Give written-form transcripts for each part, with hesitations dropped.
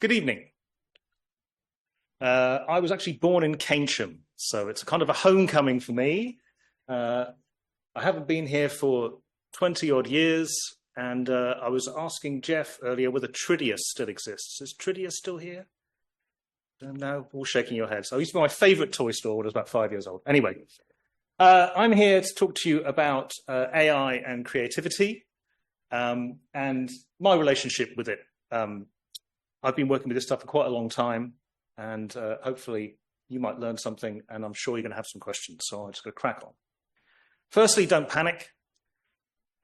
Good evening. I was actually born in Keynsham, so it's a kind of a homecoming for me. I haven't been here for 20 odd years, and I was asking Jeff earlier whether Tridius still exists. Is Tridius still here? No, all shaking your heads. I used to be my favorite toy store when I was about 5 years old. Anyway, I'm here to talk to you about AI and creativity and my relationship with it. I've been working with this stuff for quite a long time, and hopefully you might learn something, and I'm sure you're going to have some questions, so I'm just going to crack on. Firstly, don't panic.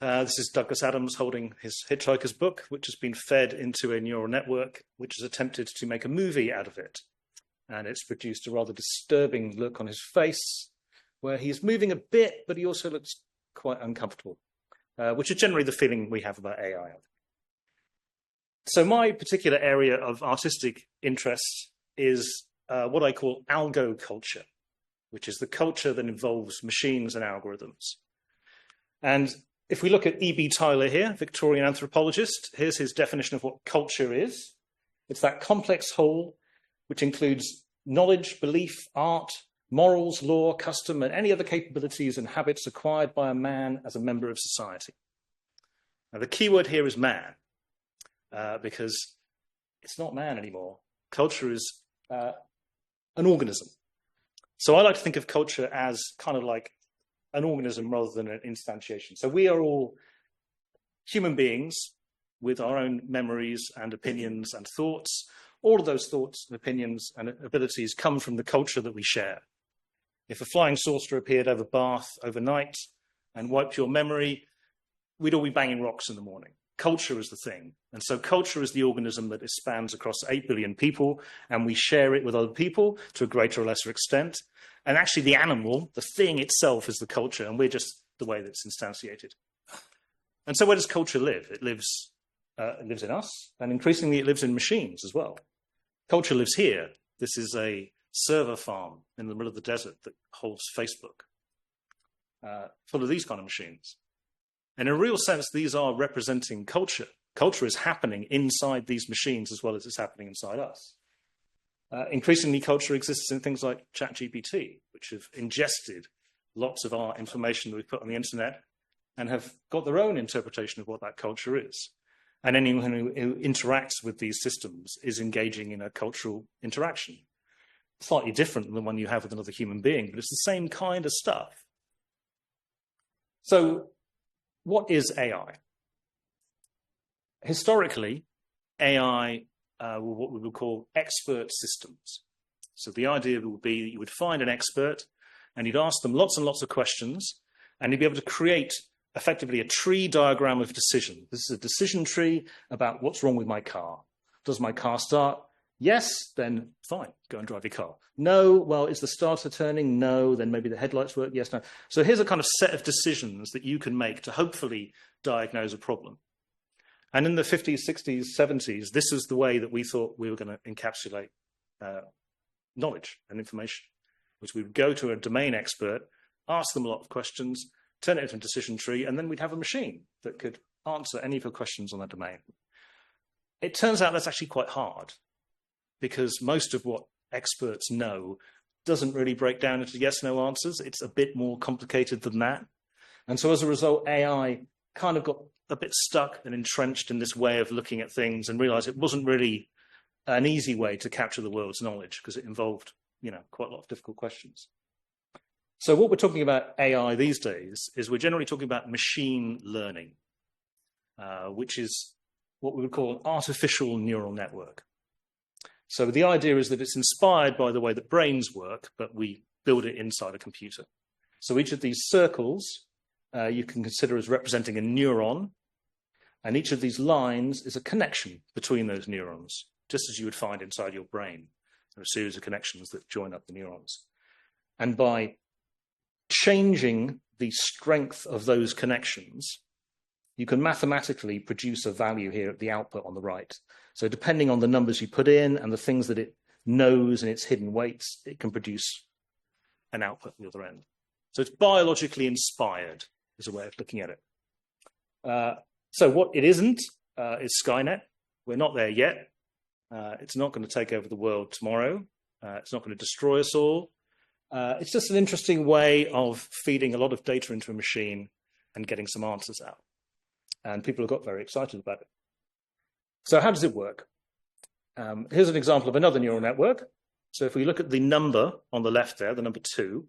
This is Douglas Adams holding his Hitchhiker's book, which has been fed into a neural network, which has attempted to make a movie out of it. And it's produced a rather disturbing look on his face, where he's moving a bit, but he also looks quite uncomfortable, which is generally the feeling we have about AI. So my particular area of artistic interest is what I call algo culture, which is the culture that involves machines and algorithms. And if we look at E.B. Tyler here, Victorian anthropologist, here's his definition of what culture is. It's that complex whole which includes knowledge, belief, art, morals, law, custom, and any other capabilities and habits acquired by a man as a member of society. Now, the key word here is man, because it's not man anymore. Culture is an organism. So I like to think of culture as kind of like an organism rather than an instantiation. So we are all human beings with our own memories and opinions and thoughts. All of those thoughts and opinions and abilities come from the culture that we share. If a flying saucer appeared over Bath overnight and wiped your memory, we'd all be banging rocks in the morning. Culture is the thing. And so culture is the organism that spans across 8 billion people, and we share it with other people to a greater or lesser extent. And actually the animal, the thing itself, is the culture, and we're just the way that's instantiated. And so where does culture live? It lives in us, and increasingly it lives in machines as well. Culture lives here. This is a server farm in the middle of the desert that holds Facebook, full of these kind of machines. And in a real sense, these are representing culture. Culture is happening inside these machines as well as it's happening inside us. Increasingly, culture exists in things like ChatGPT, which have ingested lots of our information that we put on the internet and have got their own interpretation of what that culture is. And anyone who interacts with these systems is engaging in a cultural interaction. Slightly different than the one you have with another human being, but it's the same kind of stuff. So what is AI? Historically, AI were what we would call expert systems. So the idea would be that you would find an expert and you'd ask them lots and lots of questions, and you'd be able to create effectively a tree diagram of decision. This is a decision tree about what's wrong with my car. Does my car start? Yes, then fine, go and drive your car. No, well, is the starter turning? No, then maybe the headlights work? Yes, no. So here's a kind of set of decisions that you can make to hopefully diagnose a problem. And in the 50s, 60s, 70s, this is the way that we thought we were going to encapsulate knowledge and information, which we would go to a domain expert, ask them a lot of questions, turn it into a decision tree, and then we'd have a machine that could answer any of your questions on that domain. It turns out that's actually quite hard, because most of what experts know doesn't really break down into yes/no answers. It's a bit more complicated than that. And so as a result, AI kind of got a bit stuck and entrenched in this way of looking at things and realized it wasn't really an easy way to capture the world's knowledge, because it involved, quite a lot of difficult questions. So what we're talking about AI these days is we're generally talking about machine learning, which is what we would call an artificial neural network. So the idea is that it's inspired by the way that brains work, but we build it inside a computer. So each of these circles you can consider as representing a neuron, and each of these lines is a connection between those neurons, just as you would find inside your brain. There are a series of connections that join up the neurons. And by changing the strength of those connections, you can mathematically produce a value here at the output on the right. So depending on the numbers you put in and the things that it knows and its hidden weights, it can produce an output at the other end. So it's biologically inspired, is a way of looking at it. So what it isn't is Skynet. We're not there yet. It's not going to take over the world tomorrow. It's not going to destroy us all. It's just an interesting way of feeding a lot of data into a machine and getting some answers out. And people have got very excited about it. So how does it work? Here's an example of another neural network. So if we look at the number on the left there, the number 2,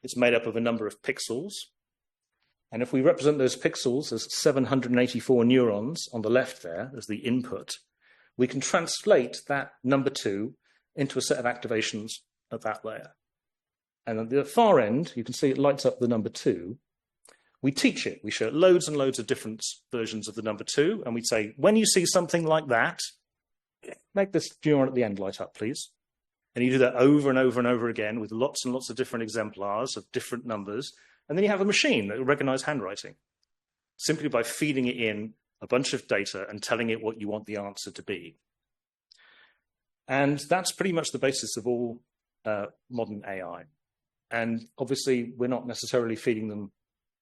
it's made up of a number of pixels. And if we represent those pixels as 784 neurons on the left there as the input, we can translate that number 2 into a set of activations at that layer. And at the far end, you can see it lights up the number 2. We teach it. We show it loads and loads of different versions of the number 2. And we say, when you see something like that, make this neuron at the end light up, please. And you do that over and over and over again with lots and lots of different exemplars of different numbers. And then you have a machine that will recognize handwriting simply by feeding it in a bunch of data and telling it what you want the answer to be. And that's pretty much the basis of all modern AI. And obviously, we're not necessarily feeding them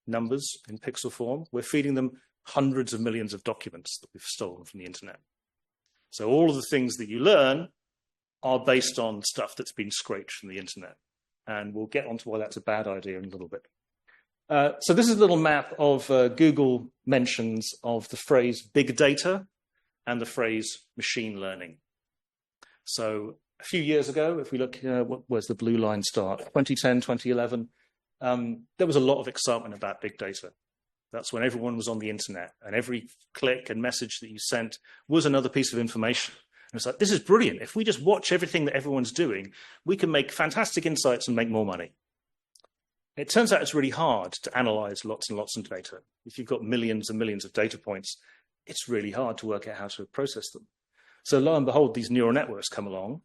numbers in pixel form. We're feeding them hundreds of millions of documents that we've stolen from the internet. So all of the things that you learn are based on stuff that's been scraped from the internet. And we'll get onto why that's a bad idea in a little bit. So this is a little map of Google mentions of the phrase big data and the phrase machine learning. So a few years ago, if we look, where's the blue line start? 2010, 2011, there was a lot of excitement about big data. That's when everyone was on the internet and every click and message that you sent was another piece of information. And it's like, this is brilliant. If we just watch everything that everyone's doing, we can make fantastic insights and make more money. It turns out it's really hard to analyze lots and lots of data. If you've got millions and millions of data points, it's really hard to work out how to process them. So lo and behold, these neural networks come along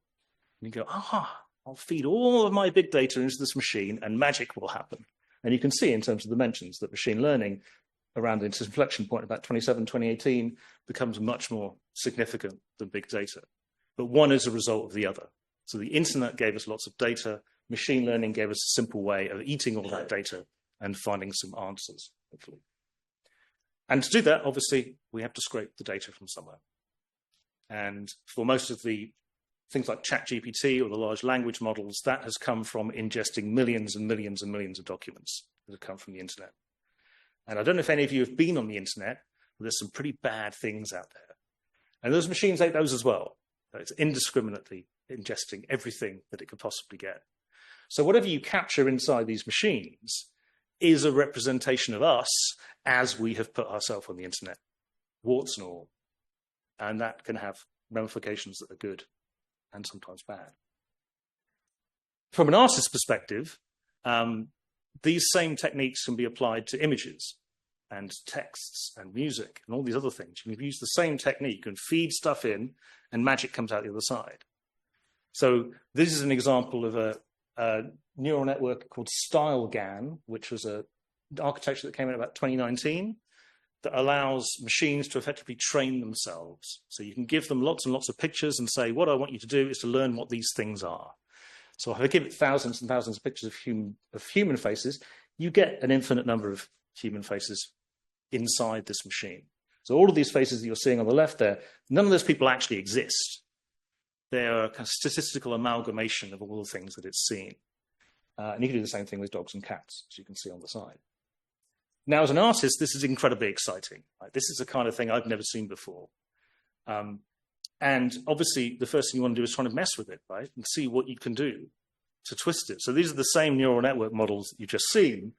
and you go, I'll feed all of my big data into this machine and magic will happen. And you can see in terms of the mentions that machine learning around this inflection point about 2018 becomes much more significant than big data. But one is a result of the other. So the internet gave us lots of data. Machine learning gave us a simple way of eating all that data and finding some answers, hopefully. And to do that, obviously, we have to scrape the data from somewhere. And for most of the things like ChatGPT or the large language models, that has come from ingesting millions and millions and millions of documents that have come from the internet. And I don't know if any of you have been on the internet, but there's some pretty bad things out there. And those machines ate those as well. It's indiscriminately ingesting everything that it could possibly get. So whatever you capture inside these machines is a representation of us as we have put ourselves on the internet, warts and all. And that can have ramifications that are good and sometimes bad. From an artist's perspective, these same techniques can be applied to images and texts and music and all these other things. You can use the same technique and feed stuff in and magic comes out the other side. So this is an example of a neural network called StyleGAN, which was an architecture that came out about 2019 that allows machines to effectively train themselves. So you can give them lots and lots of pictures and say, what I want you to do is to learn what these things are. So if I give it thousands and thousands of pictures of human faces, you get an infinite number of human faces inside this machine. So all of these faces that you're seeing on the left there, none of those people actually exist. They're a kind of statistical amalgamation of all the things that it's seen. And you can do the same thing with dogs and cats, as you can see on the side. Now, as an artist, this is incredibly exciting. Right? This is the kind of thing I've never seen before. And obviously, the first thing you want to do is try to mess with it, right? And see what you can do to twist it. So these are the same neural network models that you've just seen,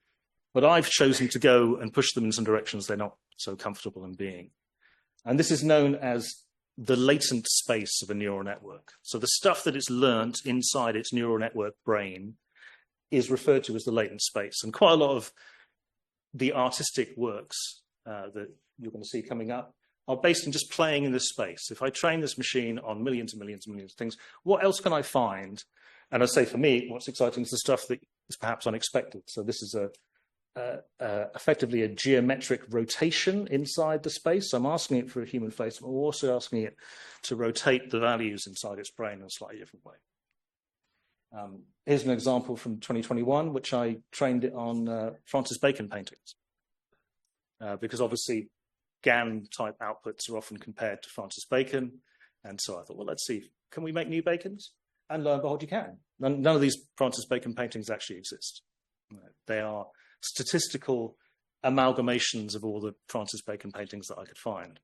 but I've chosen to go and push them in some directions they're not so comfortable in being. And this is known as the latent space of a neural network. So the stuff that it's learnt inside its neural network brain is referred to as the latent space. And quite a lot of the artistic works that you're going to see coming up are based in just playing in this space. If I train this machine on millions and millions and millions of things, what else can I find? And I say for me, what's exciting is the stuff that is perhaps unexpected. So this is effectively a geometric rotation inside the space. So I'm asking it for a human face, but I'm also asking it to rotate the values inside its brain in a slightly different way. Here's an example from 2021, which I trained it on Francis Bacon paintings. Because obviously GAN type outputs are often compared to Francis Bacon. And so I thought, well, let's see, can we make new Bacons? And lo and behold, you can. None of these Francis Bacon paintings actually exist. They are statistical amalgamations of all the Francis Bacon paintings that I could find.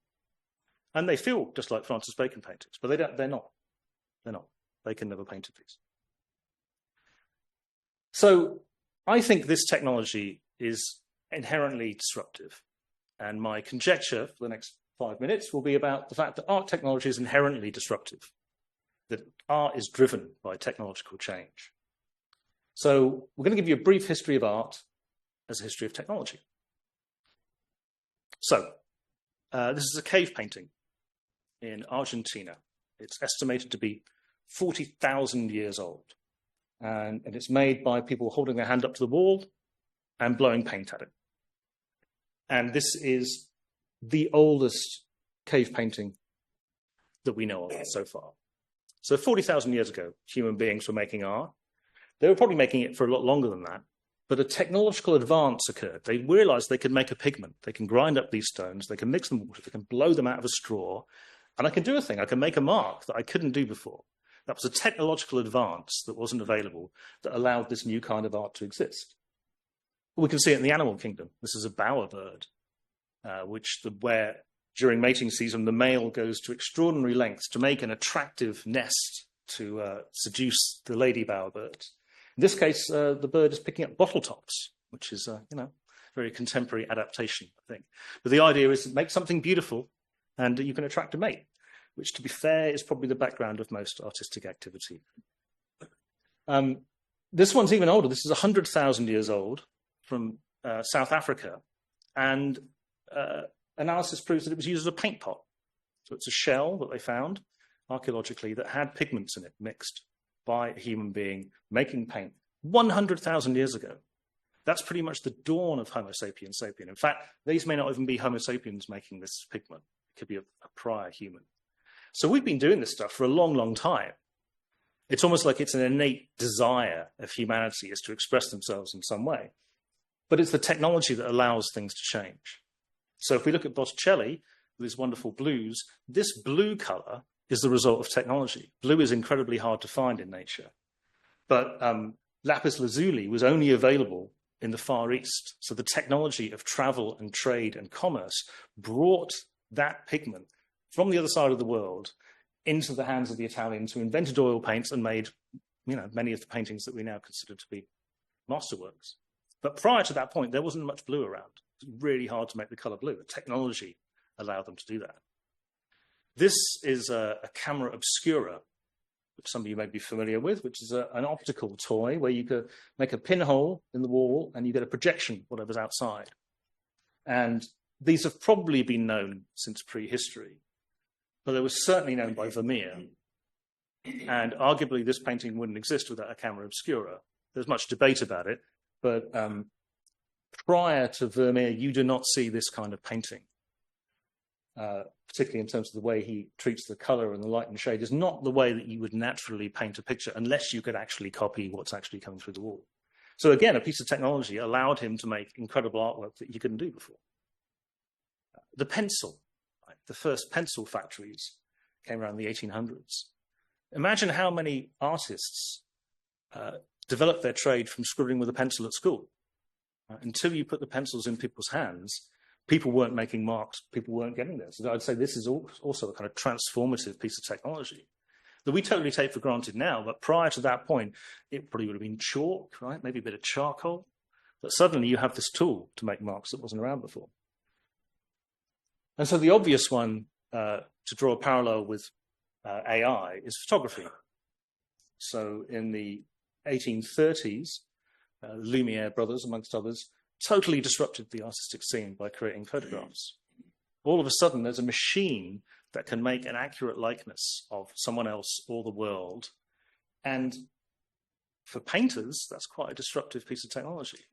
And they feel just like Francis Bacon paintings, but they're not. They're not. Bacon never painted these. So I think this technology is inherently disruptive. And my conjecture for the next 5 minutes will be about the fact that art technology is inherently disruptive, that art is driven by technological change. So we're going to give you a brief history of art as a history of technology. So this is a cave painting in Argentina. It's estimated to be 40,000 years old. And it's made by people holding their hand up to the wall and blowing paint at it. And this is the oldest cave painting that we know of so far. So 40,000 years ago, human beings were making art. They were probably making it for a lot longer than that. But a technological advance occurred. They realized they could make a pigment. They can grind up these stones. They can mix them with water. They can blow them out of a straw. And I can do a thing. I can make a mark that I couldn't do before. That was a technological advance that wasn't available that allowed this new kind of art to exist. We can see it in the animal kingdom. This is a bowerbird, where during mating season, the male goes to extraordinary lengths to make an attractive nest to seduce the lady bowerbird. In this case, the bird is picking up bottle tops, which is, very contemporary adaptation, I think. But the idea is to make something beautiful and you can attract a mate, which, to be fair, is probably the background of most artistic activity. This one's even older. This is 100,000 years old from South Africa. And analysis proves that it was used as a paint pot. So it's a shell that they found archaeologically that had pigments in it mixed by a human being making paint 100,000 years ago. That's pretty much the dawn of Homo sapiens sapien. In fact, these may not even be Homo sapiens making this pigment. It could be a prior human. So we've been doing this stuff for a long, long time. It's almost like it's an innate desire of humanity is to express themselves in some way. But it's the technology that allows things to change. So if we look at Botticelli, with his wonderful blues, this blue color is the result of technology. Blue is incredibly hard to find in nature. But lapis lazuli was only available in the Far East. So the technology of travel and trade and commerce brought that pigment from the other side of the world into the hands of the Italians, who invented oil paints and made, many of the paintings that we now consider to be masterworks. But prior to that point, there wasn't much blue around. It was really hard to make the color blue. The technology allowed them to do that. This is a camera obscura, which some of you may be familiar with, which is an optical toy where you could make a pinhole in the wall and you get a projection, whatever's outside. And these have probably been known since prehistory, but they were certainly known by Vermeer. And arguably this painting wouldn't exist without a camera obscura. There's much debate about it, but prior to Vermeer, you do not see this kind of painting. Particularly in terms of the way he treats the color and the light and shade, is not the way that you would naturally paint a picture unless you could actually copy what's actually coming through the wall. So again, a piece of technology allowed him to make incredible artwork that you couldn't do before. The pencil, right? The first pencil factories came around the 1800s. Imagine how many artists developed their trade from scribbling with a pencil at school. Until you put the pencils in people's hands, people weren't making marks, people weren't getting there. So I'd say this is also a kind of transformative piece of technology that we totally take for granted now, but prior to that point, it probably would have been chalk, right? Maybe a bit of charcoal. But suddenly you have this tool to make marks that wasn't around before. And so the obvious one to draw a parallel with AI is photography. So in the 1830s, Lumiere brothers, amongst others, totally disrupted the artistic scene by creating photographs. All of a sudden, there's a machine that can make an accurate likeness of someone else or the world. And for painters, that's quite a disruptive piece of technology.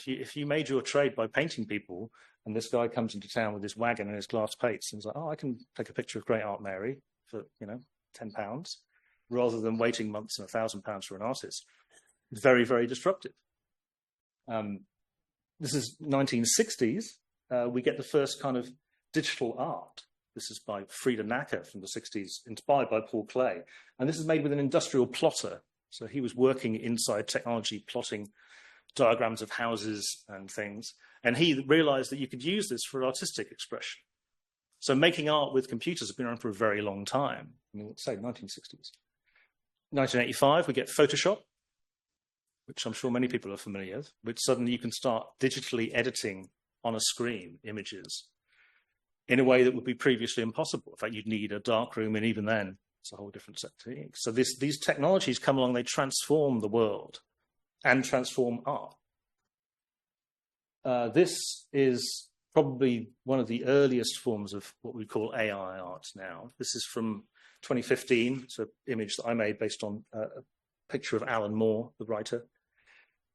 If you made your trade by painting people, and this guy comes into town with his wagon and his glass plates, and he's like, oh, I can take a picture of Great Aunt Mary for, £10, rather than waiting months and £1,000 for an artist. Very, very disruptive. This is 1960s. We get the first kind of digital art. This is by Frieda Nacker from the 60s, inspired by Paul Klee. And this is made with an industrial plotter. So he was working inside technology, plotting diagrams of houses and things. And he realized that you could use this for artistic expression. So making art with computers has been around for a very long time. I mean, let's say 1960s. 1985, we get Photoshop, which I'm sure many people are familiar with, which suddenly you can start digitally editing on a screen images in a way that would be previously impossible. In fact, you'd need a darkroom, and even then, it's a whole different set of techniques. So these technologies come along, they transform the world and transform art. This is probably one of the earliest forms of what we call AI art now. This is from 2015. It's an image that I made based on a picture of Alan Moore, the writer.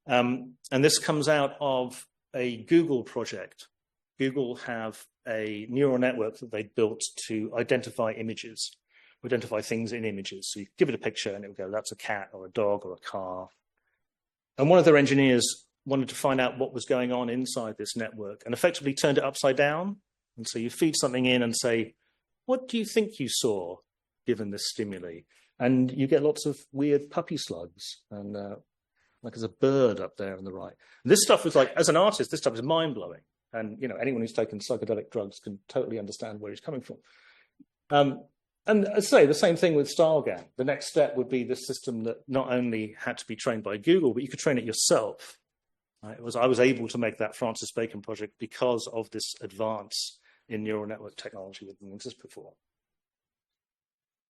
And this comes out of a Google project. Google have a neural network that they built to identify images, identify things in images. So you give it a picture and it would go, that's a cat or a dog or a car. And one of their engineers wanted to find out what was going on inside this network and effectively turned it upside down. And so you feed something in and say, what do you think you saw given this stimuli? And you get lots of weird puppy slugs and like there's a bird up there on the right. And this stuff was like, as an artist, this stuff is mind-blowing. And, you know, anyone who's taken psychedelic drugs can totally understand where he's coming from. And I'd say the same thing with StyleGAN. The next step would be this system that not only had to be trained by Google, but you could train it yourself. Right? I was able to make that Francis Bacon project because of this advance in neural network technology that didn't exist before.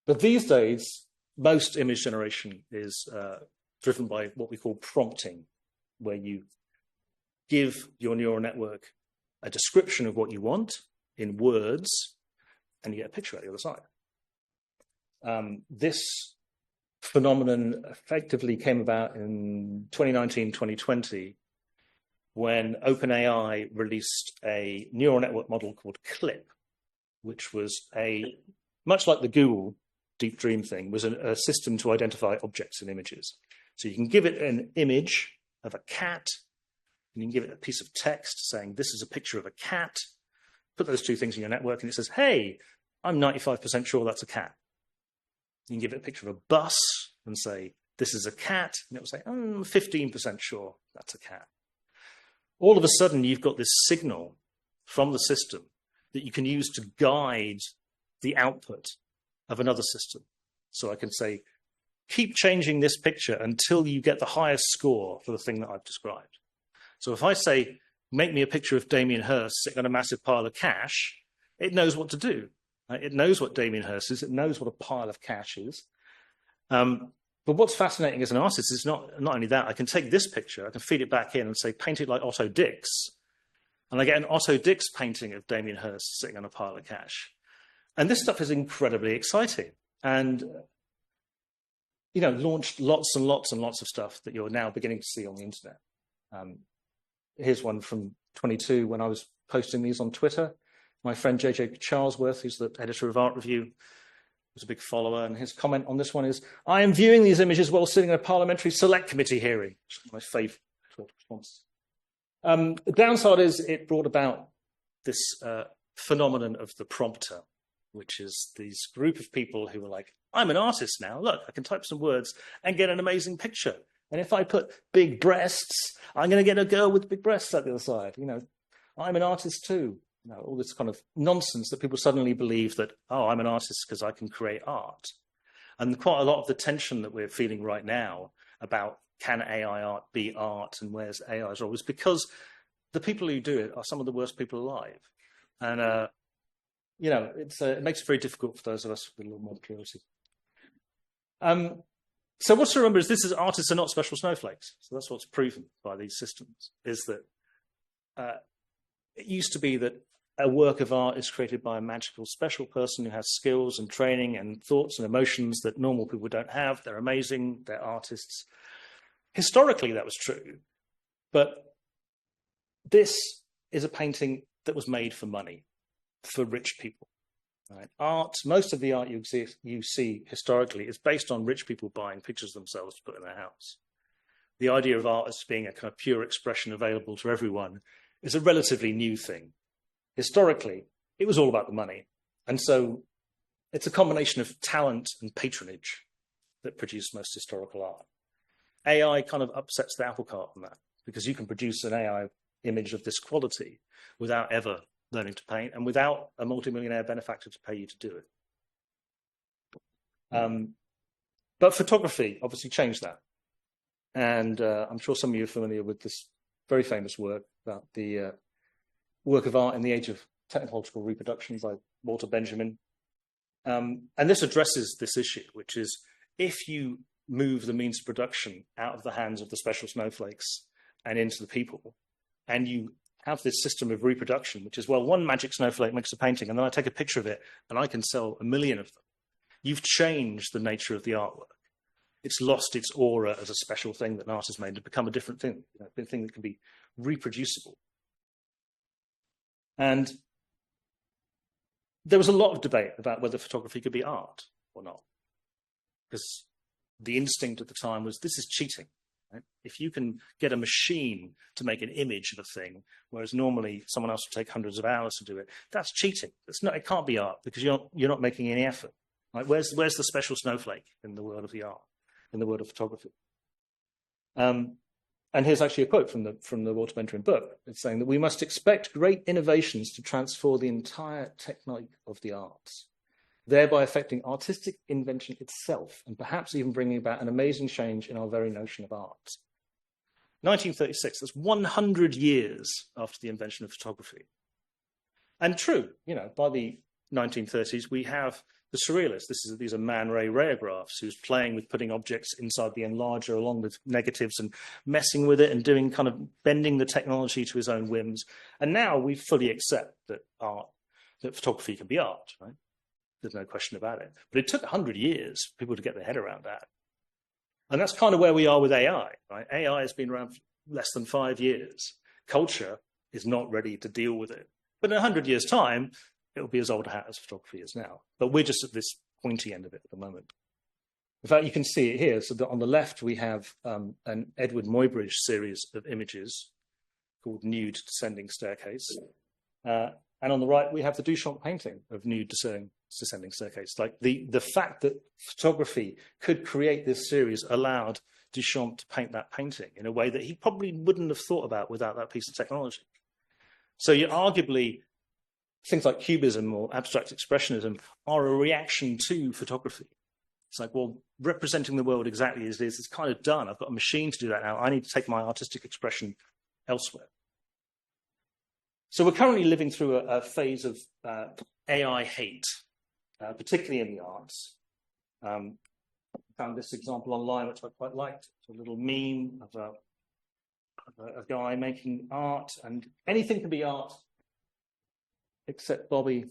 But these days, most image generation is driven by what we call prompting, where you give your neural network a description of what you want in words, and you get a picture at the other side. This phenomenon effectively came about in 2019, 2020, when OpenAI released a neural network model called CLIP, which was much like the Google Deep Dream thing, was a system to identify objects in images. So you can give it an image of a cat, and you can give it a piece of text saying, this is a picture of a cat, put those two things in your network, and it says, hey, I'm 95% sure that's a cat. You can give it a picture of a bus and say, this is a cat, and it will say, I'm 15% sure that's a cat. All of a sudden, you've got this signal from the system that you can use to guide the output of another system. So I can say, keep changing this picture until you get the highest score for the thing that I've described. So if I say, make me a picture of Damien Hirst sitting on a massive pile of cash, it knows what to do. It knows what Damien Hirst is. It knows what a pile of cash is. But what's fascinating as an artist is not only that. I can take this picture, I can feed it back in and say, paint it like Otto Dix. And I get an Otto Dix painting of Damien Hirst sitting on a pile of cash. And this stuff is incredibly exciting. And, you know, launched lots and lots and lots of stuff that you're now beginning to see on the internet. Here's one from 22 when I was posting these on Twitter. My friend JJ Charlesworth, who's the editor of Art Review, was a big follower, and his comment on this one is, I am viewing these images while sitting in a parliamentary select committee hearing. My favourite response. The downside is it brought about this phenomenon of the prompter, which is these group of people who are like, I'm an artist now. Look, I can type some words and get an amazing picture. And if I put big breasts, I'm going to get a girl with big breasts at the other side. You know, I'm an artist too. You know, all this kind of nonsense that people suddenly believe that, oh, I'm an artist because I can create art. And quite a lot of the tension that we're feeling right now about can AI art be art and where's AI's role is because the people who do it are some of the worst people alive. And, you know, it makes it very difficult for those of us with a little more plurality. So what's to remember is this is artists are not special snowflakes. So that's what's proven by these systems, is that it used to be that a work of art is created by a magical special person who has skills and training and thoughts and emotions that normal people don't have. They're amazing, they're artists. Historically, that was true. But this is a painting that was made for money, for rich people. Right? Art, most of the art you see historically is based on rich people buying pictures of themselves to put in their house. The idea of art as being a kind of pure expression available to everyone is a relatively new thing. Historically, it was all about the money. And so it's a combination of talent and patronage that produce most historical art. AI kind of upsets the apple cart on that, because you can produce an AI image of this quality without ever learning to paint and without a multimillionaire benefactor to pay you to do it. But photography obviously changed that. And I'm sure some of you are familiar with this very famous work about the work of art in the age of technological reproduction by Walter Benjamin. And this addresses this issue, which is if you move the means of production out of the hands of the special snowflakes and into the people, and you have this system of reproduction, which is, well, one magic snowflake makes a painting, and then I take a picture of it, and I can sell 1 million of them. You've changed the nature of the artwork. It's lost its aura as a special thing that an artist made to become a different thing, a thing that can be reproducible. And there was a lot of debate about whether photography could be art or not, because the instinct at the time was, this is cheating. Right? If you can get a machine to make an image of a thing, whereas normally someone else would take hundreds of hours to do it, that's cheating. It can't be art, because you're not making any effort. Right? Where's the special snowflake in the world of the art, in the world of photography? And here's actually a quote from the Walter Benjamin book. It's saying that we must expect great innovations to transform the entire technique of the arts, thereby affecting artistic invention itself, and perhaps even bringing about an amazing change in our very notion of art. 1936, that's 100 years after the invention of photography. And true, by the 1930s, we have the surrealists. These are Man Ray rayographs, who's playing with putting objects inside the enlarger along with negatives and messing with it and doing kind of bending the technology to his own whims. And now we fully accept that photography can be art, right? There's no question about it. But it took 100 years for people to get their head around that. And that's kind of where we are with AI, right? AI has been around for less than 5 years. Culture is not ready to deal with it. But in 100 years' time, it'll be as old a hat as photography is now. But we're just at this pointy end of it at the moment. In fact, you can see it here. So on the left, we have an Edward Muybridge series of images called Nude Descending Staircase. And on the right, we have the Duchamp painting of Nude Descending Staircase. Like the fact that photography could create this series allowed Duchamp to paint that painting in a way that he probably wouldn't have thought about without that piece of technology. So you arguably, things like cubism or abstract expressionism are a reaction to photography. It's like, well, representing the world exactly as it is kind of done. I've got a machine to do that now. I need to take my artistic expression elsewhere. So we're currently living through a phase of AI hate, particularly in the arts. I found this example online, which I quite liked. It's a little meme of a guy making art, and anything can be art, except Bobby,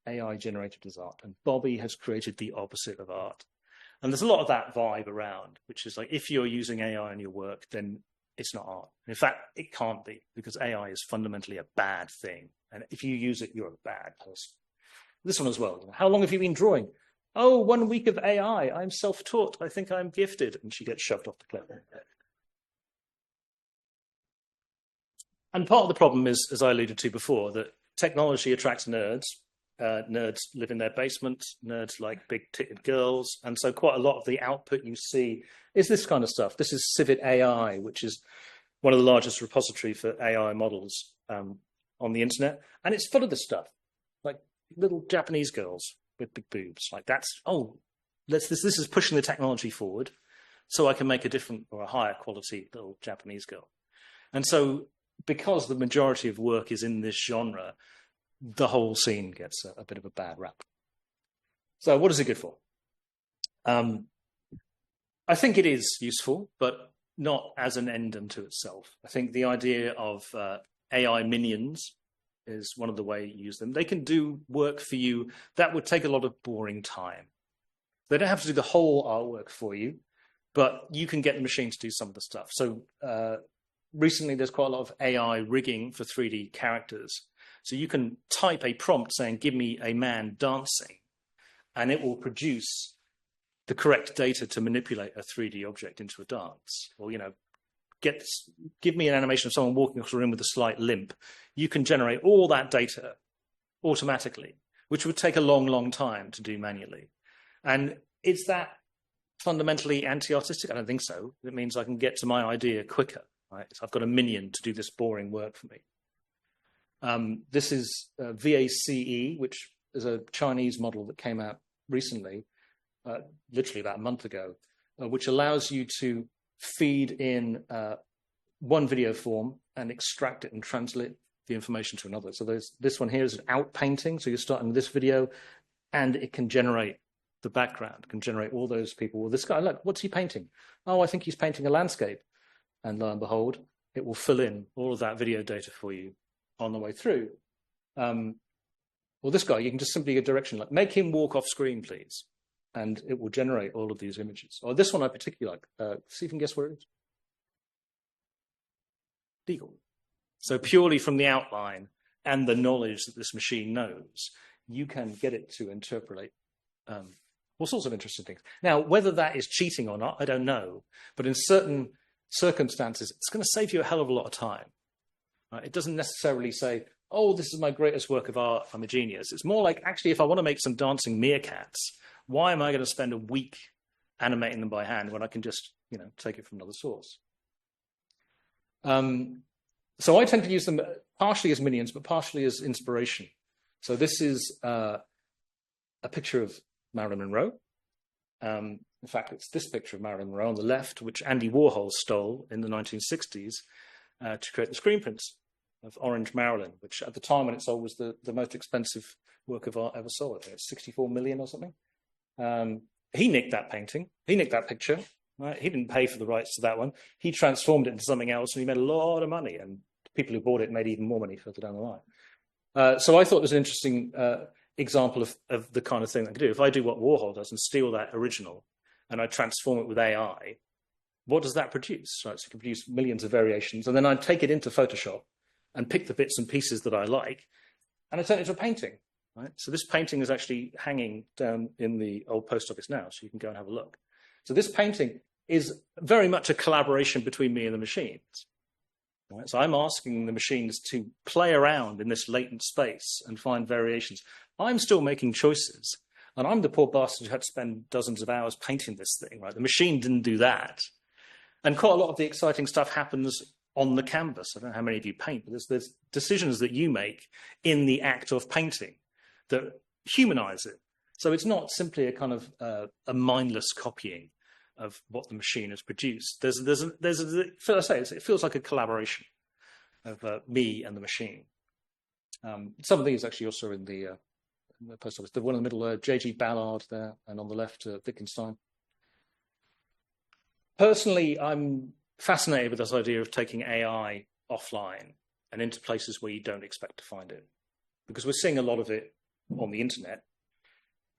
AI generated as art. And Bobby has created the opposite of art. And there's a lot of that vibe around, which is like, if you're using AI in your work, then it's not art. In fact, it can't be, because AI is fundamentally a bad thing. And if you use it, you're a bad person. This one as well. How long have you been drawing? Oh, 1 week of AI. I'm self-taught. I think I'm gifted. And she gets shoved off the cliff. And part of the problem is, as I alluded to before, that technology attracts nerds. Nerds live in their basements. Nerds like big-titted girls. And so quite a lot of the output you see is this kind of stuff. This is Civet AI, which is one of the largest repository for AI models on the internet. And it's full of this stuff, like little Japanese girls with big boobs. Like this is pushing the technology forward so I can make a different or a higher quality little Japanese girl. And so because the majority of work is in this genre, the whole scene gets a bit of a bad rap. So what is it good for? I think it is useful, but not as an end unto itself. I think the idea of AI minions is one of the ways you use them. They can do work for you that would take a lot of boring time. They don't have to do the whole artwork for you, but you can get the machine to do some of the stuff. So recently, there's quite a lot of AI rigging for 3D characters. So you can type a prompt saying, give me a man dancing, and it will produce the correct data to manipulate a 3D object into a dance. Or, give me an animation of someone walking across a room with a slight limp. You can generate all that data automatically which would take a long, long time to do manually. And is that fundamentally anti-artistic? I don't think so. It means I can get to my idea quicker. Right? So I've got a minion to do this boring work for me. This is VACE, which is a Chinese model that came out recently, literally about a month ago, which allows you to feed in one video form and extract it and translate the information to another. So this one here is an out painting. So you're starting with this video and it can generate the background, can generate all those people. Well, this guy, look, what's he painting? Oh, I think he's painting a landscape. And lo and behold, it will fill in all of that video data for you on the way through. Well, this guy, you can just simply give direction, like make him walk off screen, please. And it will generate all of these images. Or this one I particularly like. See if you can guess where it is. Legal. So purely from the outline and the knowledge that this machine knows, you can get it to interpolate all sorts of interesting things. Now, whether that is cheating or not, I don't know. But in certain circumstances, it's going to save you a hell of a lot of time. Right? It doesn't necessarily say, oh, this is my greatest work of art, I'm a genius. It's more like, actually, if I want to make some dancing meerkats, why am I going to spend a week animating them by hand when I can just, take it from another source? So I tend to use them partially as minions, but partially as inspiration. So this is a picture of Marilyn Monroe. In fact, it's this picture of Marilyn Monroe on the left, which Andy Warhol stole in the 1960s to create the screen prints of Orange Marilyn, which at the time when it sold was the most expensive work of art ever sold. I think it's 64 million or something. He nicked that painting. He nicked that picture. Right? He didn't pay for the rights to that one. He transformed it into something else, and he made a lot of money. And people who bought it made even more money further down the line. So I thought it was an interesting example of the kind of thing I could do. If I do what Warhol does and steal that original and I transform it with AI, what does that produce? Right? So you can produce millions of variations, and then I'd take it into Photoshop and pick the bits and pieces that I like, and I turn it into a painting. Right? So this painting is actually hanging down in the old post office now, so you can go and have a look. So this painting is very much a collaboration between me and the machines. Right? So I'm asking the machines to play around in this latent space and find variations. I'm still making choices, and I'm the poor bastard who had to spend dozens of hours painting this thing. Right? The machine didn't do that. And quite a lot of the exciting stuff happens on the canvas. I don't know how many of you paint, but there's decisions that you make in the act of painting that humanize it. So it's not simply a kind of a mindless copying of what the machine has produced. It feels like a collaboration of me and the machine. Some of these actually also in the post office. The one in the middle, J.G. Ballard there, and on the left, Wittgenstein. Personally, I'm fascinated with this idea of taking AI offline and into places where you don't expect to find it, because we're seeing a lot of it on the internet,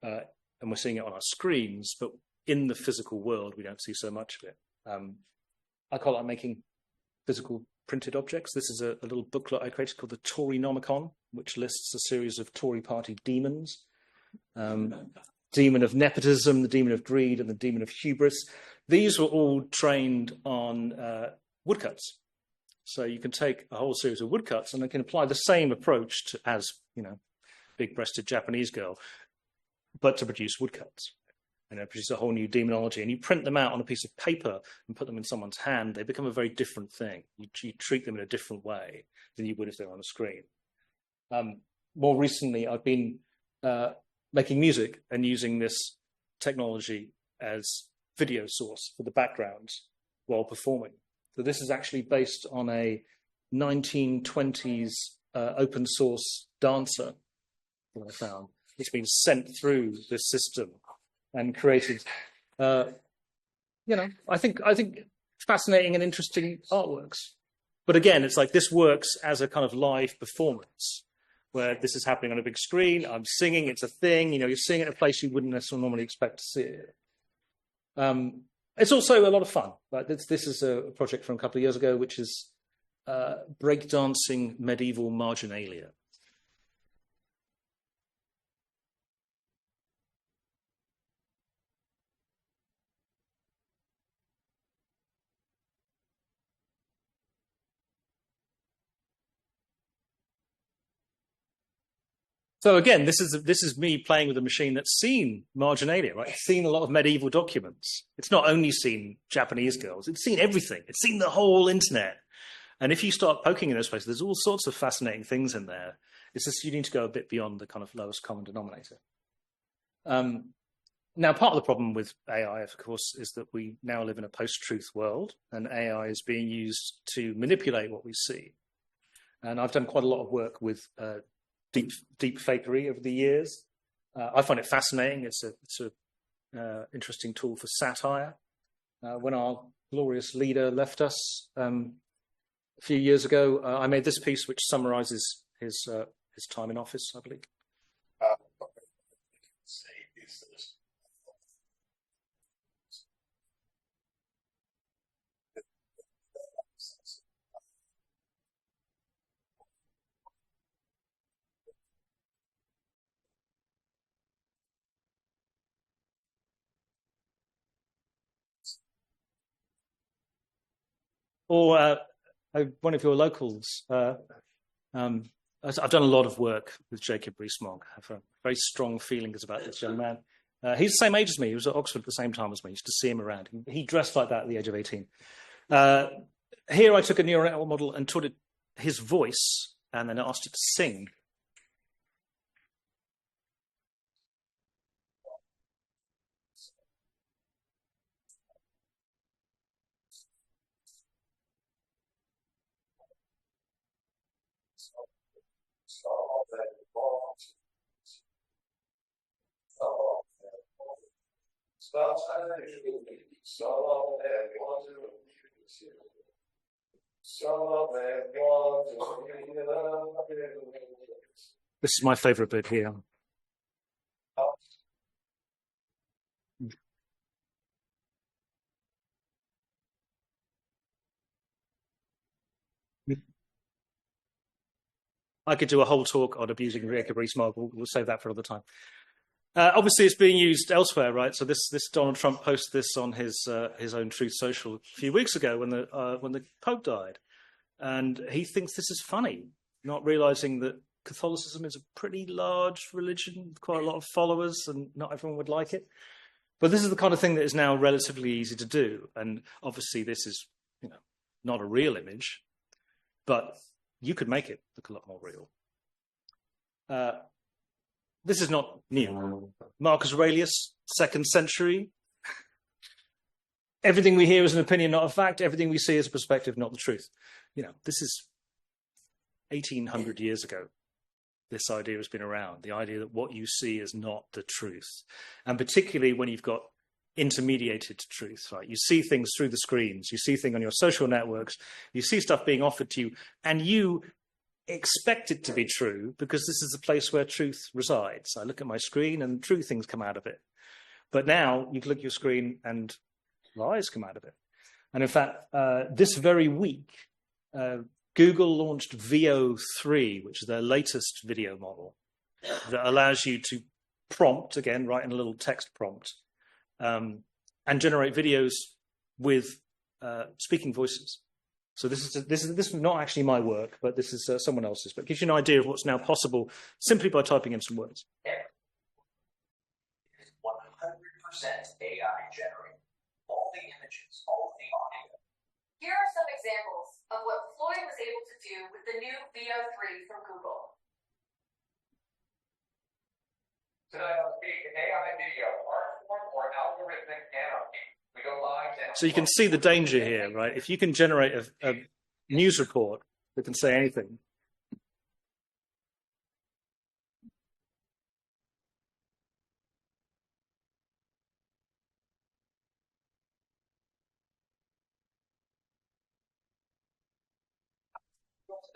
and we're seeing it on our screens, but in the physical world, we don't see so much of it. I call it making physical printed objects. This is a little booklet I created called the Torynomicon, which lists a series of Tory party demons. Demon of nepotism, the demon of greed, and the demon of hubris. These were all trained on woodcuts. So you can take a whole series of woodcuts and they can apply the same approach to, as, big-breasted Japanese girl, but to produce woodcuts. And they produce a whole new demonology. And you print them out on a piece of paper and put them in someone's hand. They become a very different thing. You treat them in a different way than you would if they were on a screen. More recently, I've been making music and using this technology as video source for the backgrounds while performing. So this is actually based on a 1920s open source dancer that I found. It's been sent through this system and created, I think fascinating and interesting artworks. But again, it's like this works as a kind of live performance where this is happening on a big screen. I'm singing, it's a thing, you're seeing it in a place you wouldn't necessarily normally expect to see it. It's also a lot of fun. Like this is a project from a couple of years ago, which is breakdancing medieval marginalia. So again, this is me playing with a machine that's seen marginalia, right? It's seen a lot of medieval documents. It's not only seen Japanese girls, it's seen everything. It's seen the whole internet. And if you start poking in those places, there's all sorts of fascinating things in there. It's just you need to go a bit beyond the kind of lowest common denominator. Now, part of the problem with AI, of course, is that we now live in a post-truth world, and AI is being used to manipulate what we see. And I've done quite a lot of work with deep fakery over the years. I find it fascinating. It's a interesting tool for satire. When our glorious leader left us a few years ago, I made this piece which summarizes his time in office, I believe. Or one of your locals. I've done a lot of work with Jacob Rees-Mogg. I have very strong feelings about this young man. He's the same age as me. He was at Oxford at the same time as me. I used to see him around. He dressed like that at the age of 18. Here I took a neural network model and taught it his voice, and then I asked it to sing. This is my favorite bit here. I could do a whole talk on abusing Jacob Rees-Mogg. We'll save that for another time. Obviously, it's being used elsewhere, right? So this Donald Trump posted this on his own Truth Social a few weeks ago when the Pope died, and he thinks this is funny, not realizing that Catholicism is a pretty large religion with quite a lot of followers, and not everyone would like it. But this is the kind of thing that is now relatively easy to do, and obviously this is not a real image, but you could make it look a lot more real. This is not new. Marcus Aurelius, 2nd century. Everything we hear is an opinion, not a fact. Everything we see is a perspective, not the truth. This is 1800 years ago. This idea has been around. The idea that what you see is not the truth. And particularly when you've got intermediated truth, right? You see things through the screens, you see things on your social networks, you see stuff being offered to you, and you expect it to be true because this is the place where truth resides. I look at my screen and true things come out of it. But now you can look at your screen and lies come out of it. And in fact, this very week, Google launched VO3, which is their latest video model that allows you to prompt, again, write in a little text prompt, and generate videos with speaking voices. So this is not actually my work, but this is someone else's. But it gives you an idea of what's now possible simply by typing in some words. It is 100% AI generated. All the images, all the audio. Here are some examples of what Floyd was able to do with the new VO3 from Google. Tonight on Speak, AI video, art form or algorithmic anarchy. We go live now. So you can see the danger here, right? If you can generate a news report that can say anything.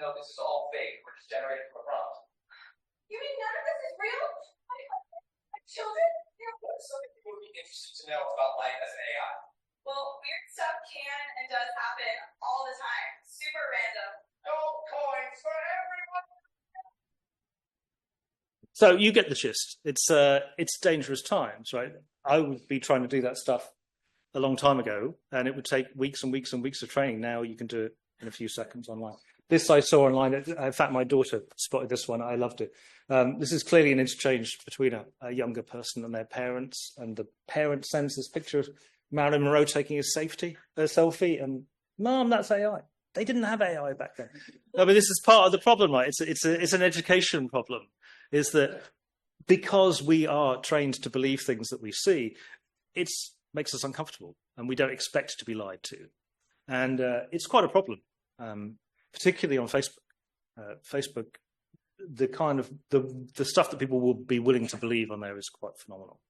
No, this is all fake. We're just generated from a prompt. You mean none of this is real? My children? Something people would be interested to know about life as an AI. Well, weird stuff can and does happen all the time. Super random. Gold coins for everyone. So you get the gist. It's dangerous times, right? I would be trying to do that stuff a long time ago, and it would take weeks and weeks and weeks of training. Now you can do it in a few seconds online. This I saw online. In fact, my daughter spotted this one. I loved it. This is clearly an interchange between a younger person and their parents. And the parent sends this picture of Marilyn Monroe taking a selfie. And, Mom, that's AI. They didn't have AI back then. I mean, this is part of the problem, right? It's an education problem, is that because we are trained to believe things that we see, it makes us uncomfortable and we don't expect to be lied to. And it's quite a problem, particularly on Facebook. Facebook, the kind of the stuff that people will be willing to believe on there is quite phenomenal.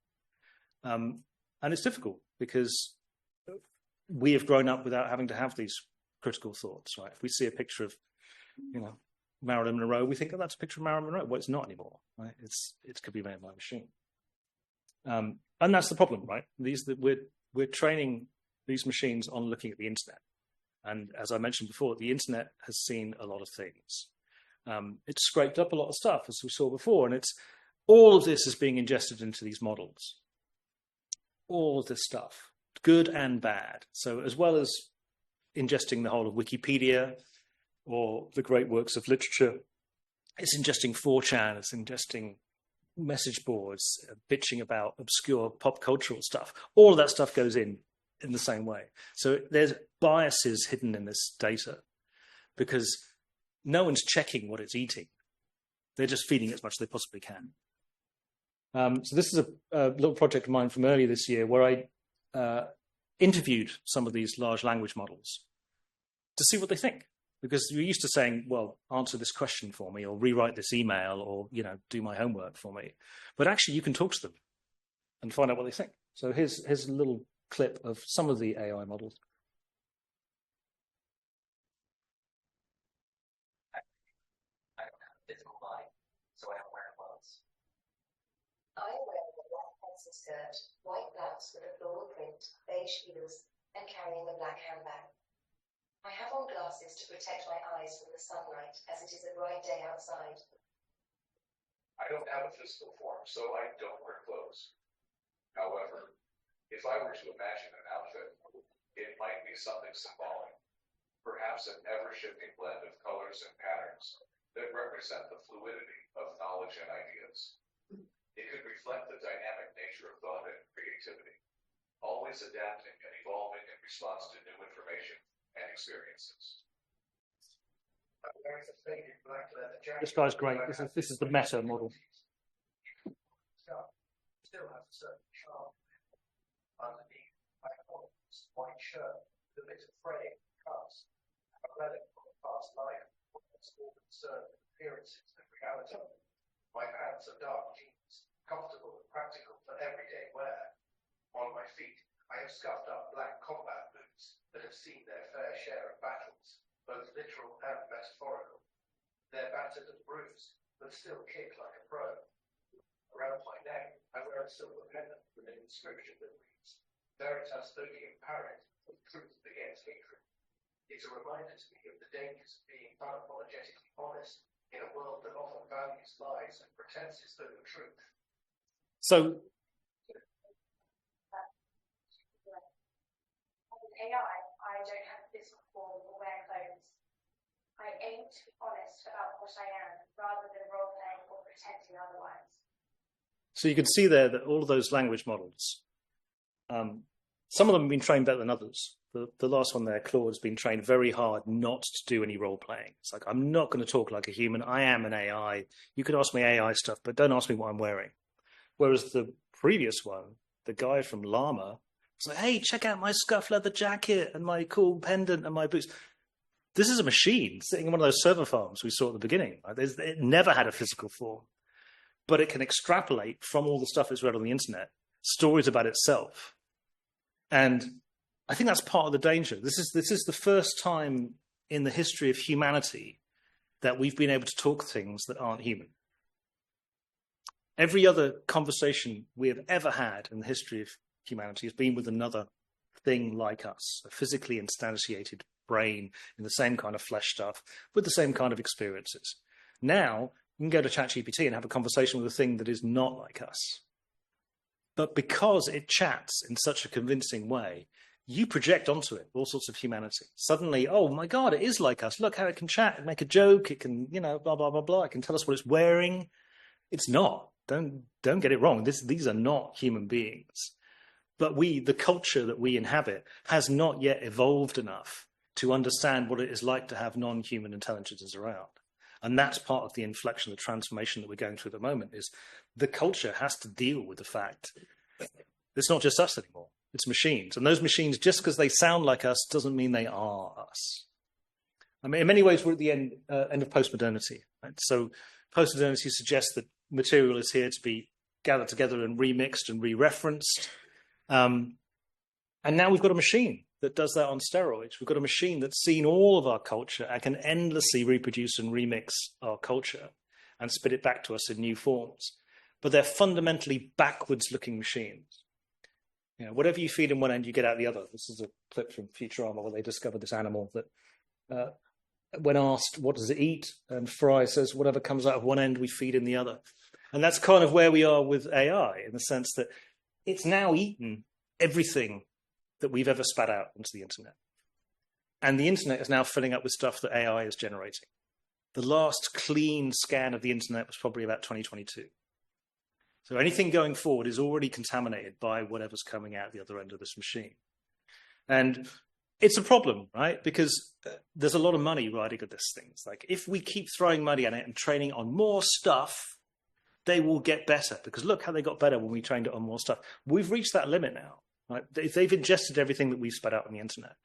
And it's difficult because we have grown up without having to have these critical thoughts, right? If we see a picture of, Marilyn Monroe, we think, oh, that's a picture of Marilyn Monroe. Well, it's not anymore, right? It could be made by a machine. And that's the problem, right? We're training these machines on looking at the internet. And as I mentioned before, the internet has seen a lot of things. It's scraped up a lot of stuff, as we saw before, and all of this is being ingested into these models. All of this stuff, good and bad. So as well as ingesting the whole of Wikipedia or the great works of literature, it's ingesting 4chan, it's ingesting message boards, bitching about obscure pop cultural stuff. All of that stuff goes in the same way. So there's biases hidden in this data because no one's checking what it's eating. They're just feeding it as much as they possibly can. So this is a little project of mine from earlier this year where I interviewed some of these large language models to see what they think. Because you're used to saying, well, answer this question for me, or rewrite this email, or, do my homework for me. But actually, you can talk to them and find out what they think. So here's a little clip of some of the AI models. I don't have a physical body, so I don't wear clothes. I wear a black pencil skirt, white blouse with a floral print, beige heels, and carrying a black handbag. I have on glasses to protect my eyes from the sunlight, as it is a bright day outside. I don't have a physical form, so I don't wear clothes. However, if I were to imagine an outfit, it might be something symbolic, perhaps an ever-shifting blend of colors and patterns that represent the fluidity of knowledge and ideas. It could reflect the dynamic nature of thought and creativity, always adapting and evolving in response to new information and experiences. I'm wearing a faded black leather jacket. This guy's great. This is the meta model. Still has a certain charm. Underneath, my collarless white shirt with a little fraying cuffs, a relic from a past life, that's all concerned with appearances and reality. My pants are dark jeans, comfortable and practical for everyday wear. On my feet, I have scuffed up black combat boots that have seen their fair share of battles, both literal and metaphorical. They're battered and bruised, but still kick like a pro. Around my neck, I wear a silver pendant with an inscription that reads, Veritas Odium Paret, truth against hatred. It's a reminder to me of the dangers of being unapologetically honest in a world that often values lies and pretenses over truth. So AI, I don't have a physical form or wear clothes. I aim to be honest about what I am, rather than role-playing or pretending otherwise. So you can see there that all of those language models, some of them have been trained better than others. The last one there, Claude, has been trained very hard not to do any role-playing. It's like, I'm not going to talk like a human. I am an AI. You can ask me AI stuff, but don't ask me what I'm wearing. Whereas the previous one, the guy from Llama, was like, hey, check out my scuff leather jacket and my cool pendant and my boots. This is a machine sitting in one of those server farms we saw at the beginning. Right? It never had a physical form, but it can extrapolate from all the stuff it's read on the internet, stories about itself. And I think that's part of the danger. This is the first time in the history of humanity that we've been able to talk things that aren't human. Every other conversation we have ever had in the history of humanity has been with another thing like us, a physically instantiated brain in the same kind of flesh stuff, with the same kind of experiences. Now, you can go to ChatGPT and have a conversation with a thing that is not like us. But because it chats in such a convincing way, you project onto it all sorts of humanity. Suddenly, oh my God, it is like us. Look how it can chat, make a joke. It can, you know, blah, blah, blah, blah. It can tell us what it's wearing. It's not. Don't get it wrong. These are not human beings. But the culture that we inhabit has not yet evolved enough to understand what it is like to have non-human intelligences around. And that's part of the inflection, the transformation that we're going through at the moment, is the culture has to deal with the fact it's not just us anymore. It's machines. And those machines, just because they sound like us, doesn't mean they are us. I mean, in many ways, we're at the end of postmodernity. Right? So postmodernity suggests that material is here to be gathered together and remixed and re-referenced. And now we've got a machine that does that on steroids. We've got a machine that's seen all of our culture and can endlessly reproduce and remix our culture and spit it back to us in new forms. But they're fundamentally backwards-looking machines. You know, whatever you feed in one end, you get out the other. This is a clip from Futurama where they discovered this animal that, when asked, what does it eat? And Fry says, whatever comes out of one end, we feed in the other. And that's kind of where we are with AI, in the sense that it's now eaten everything that we've ever spat out into the internet. And the internet is now filling up with stuff that AI is generating. The last clean scan of the internet was probably about 2022. So anything going forward is already contaminated by whatever's coming out the other end of this machine. And it's a problem, right? Because there's a lot of money riding on this thing. It's like, if we keep throwing money at it and training on more stuff, they will get better. Because look how they got better when we trained it on more stuff. We've reached that limit now. Right? They've ingested everything that we've spat out on the internet.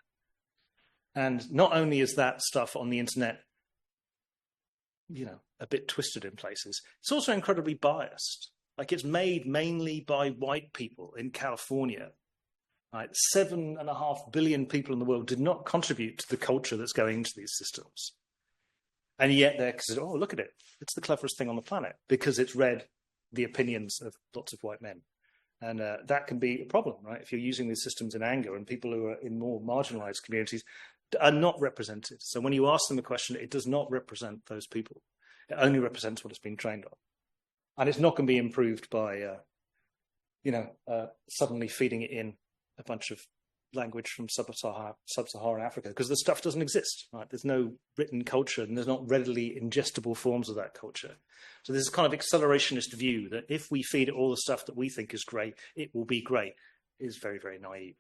And not only is that stuff on the internet, you know, a bit twisted in places, it's also incredibly biased. Like, it's made mainly by white people in California. Right? 7.5 billion people in the world did not contribute to the culture that's going into these systems. And yet they're considered, oh, look at it. It's the cleverest thing on the planet because it's read the opinions of lots of white men. And that can be a problem, right? If you're using these systems in anger, and people who are in more marginalized communities are not represented. So when you ask them a question, it does not represent those people. It only represents what it's been trained on. And it's not going to be improved by, suddenly feeding it in a bunch of language from sub-Saharan Africa, because the stuff doesn't exist, right? There's no written culture, and there's not readily ingestible forms of that culture. So there's a kind of accelerationist view that if we feed it all the stuff that we think is great, it will be great, is very, very naive.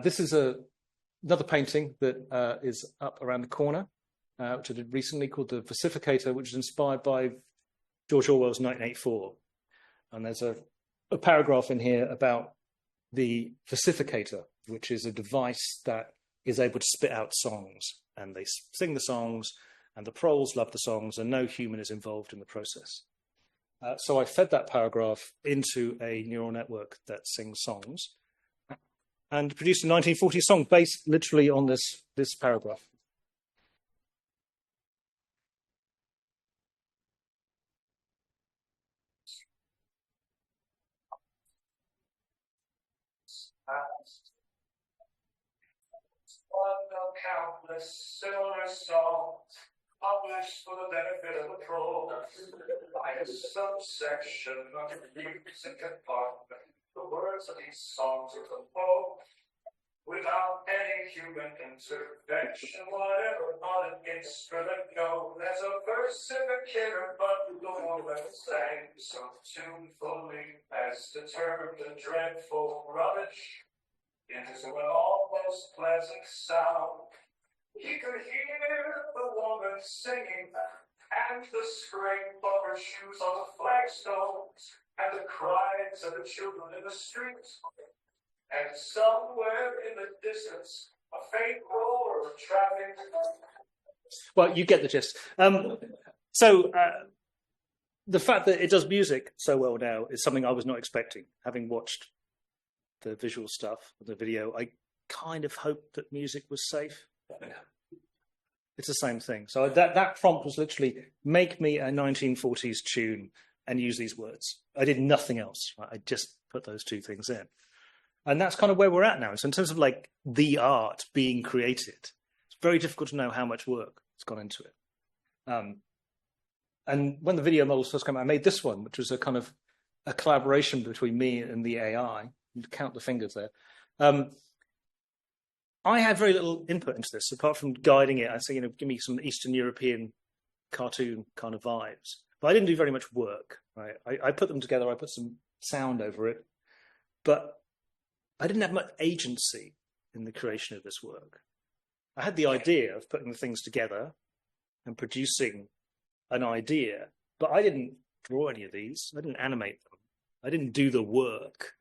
This is another painting that is up around the corner, which I did recently, called The Versificator, which is inspired by George Orwell's 1984. And there's a paragraph in here about the versificator, which is a device that is able to spit out songs. And they sing the songs, and the proles love the songs, and no human is involved in the process. So I fed that paragraph into a neural network that sings songs and produced a 1940s song based literally on this paragraph. One of countless similar songs published for the benefit of the proles by a subsection of the music department. The words of these songs are composed without any human intervention, whatever on an instrument known as a versificator, but no one sang so tunefully as to turn the dreadful rubbish into an almost pleasant sound. He could hear the woman singing, and the scrape of her shoes on the flagstones, and the cries of the children in the streets. And somewhere in the distance, a faint roar of traffic. Well, you get the gist. So the fact that it does music so well now is something I was not expecting. Having watched the visual stuff, the video, I kind of hoped that music was safe. It's the same thing. So that prompt was literally, make me a 1940s tune and use these words. I did nothing else. Right? I just put those two things in. And that's kind of where we're at now. So in terms of like the art being created, it's very difficult to know how much work has gone into it. And when the video models first came out, I made this one, which was a kind of a collaboration between me and the AI. You count the fingers there. I had very little input into this, apart from guiding it. I say, give me some Eastern European cartoon kind of vibes. But I didn't do very much work, right? I put them together, I put some sound over it, but I didn't have much agency in the creation of this work. I had the idea of putting the things together and producing an idea, but I didn't draw any of these. I didn't animate them. I didn't do the work,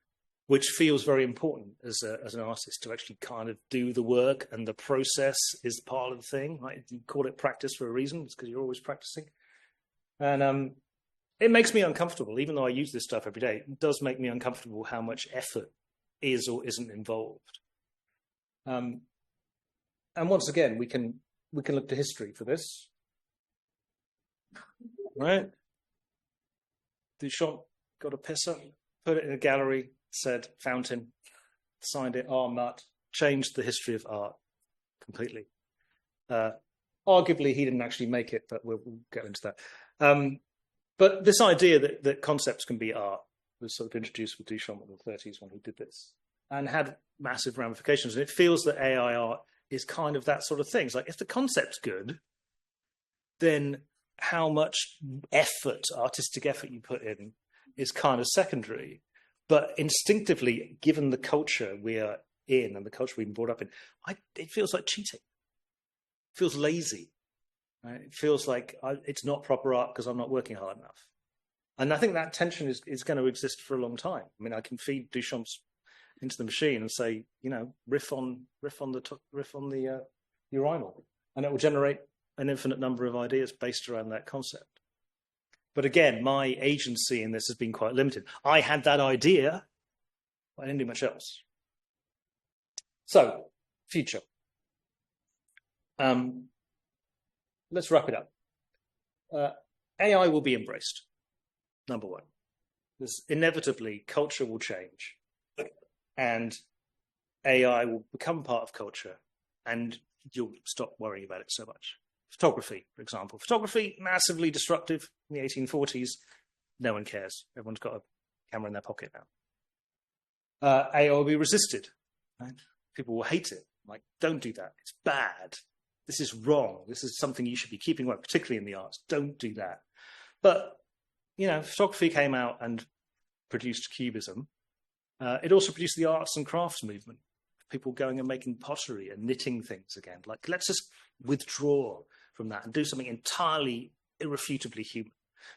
which feels very important as an artist, to actually kind of do the work, and the process is part of the thing. Right? You call it practice for a reason. It's because you're always practicing. And it makes me uncomfortable, even though I use this stuff every day. It does make me uncomfortable how much effort is or isn't involved. And once again, we can look to history for this, right? Duchamp got a pisser, put it in a gallery, said fountain, signed it, Mutt, changed the history of art completely. Arguably, he didn't actually make it, but we'll get into that. But this idea that concepts can be art was sort of introduced with Duchamp in the 30s when he did this, and had massive ramifications. And it feels that AI art is kind of that sort of thing. It's like, if the concept's good, then how much artistic effort you put in is kind of secondary. But instinctively, given the culture we are in and the culture we've been brought up in, it feels like cheating. It feels lazy. Right? It feels like it's not proper art because I'm not working hard enough. And I think that tension is going to exist for a long time. I mean, I can feed Duchamp's into the machine and say, riff on the urinal, and it will generate an infinite number of ideas based around that concept. But again, my agency in this has been quite limited. I had that idea, but I didn't do much else. So, future. Let's wrap it up. AI will be embraced, number one. Inevitably, culture will change, and AI will become part of culture, and you'll stop worrying about it so much. Photography, for example. Photography, massively disruptive in the 1840s. No one cares. Everyone's got a camera in their pocket now. AI will be resisted. Right? People will hate it. Like, don't do that. It's bad. This is wrong. This is something you should be keeping away, particularly in the arts. Don't do that. But, photography came out and produced Cubism. It also produced the arts and crafts movement. People going and making pottery and knitting things again. Like, let's just withdraw from that and do something entirely irrefutably human.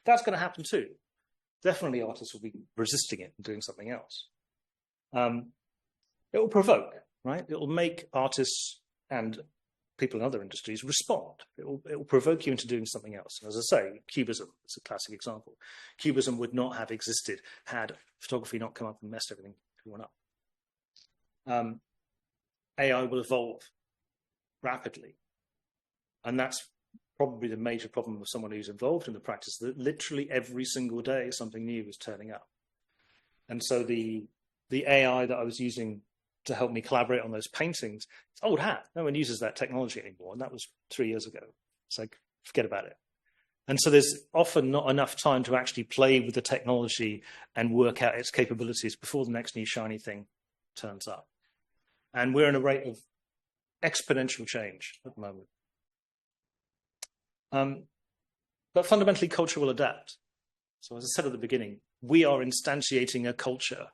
That's going to happen too. Definitely artists will be resisting it and doing something else. It will provoke, right? It will make artists and people in other industries respond. It will provoke you into doing something else. And as I say, Cubism is a classic example. Cubism would not have existed had photography not come up and messed everything up. AI will evolve rapidly. And that's probably the major problem of someone who's involved in the practice, that literally every single day something new is turning up. And so the AI that I was using to help me collaborate on those paintings, it's old hat. No one uses that technology anymore. And that was 3 years ago. It's like, forget about it. And so there's often not enough time to actually play with the technology and work out its capabilities before the next new shiny thing turns up. And we're in a rate of exponential change at the moment. But fundamentally, culture will adapt. So as I said at the beginning, we are instantiating a culture.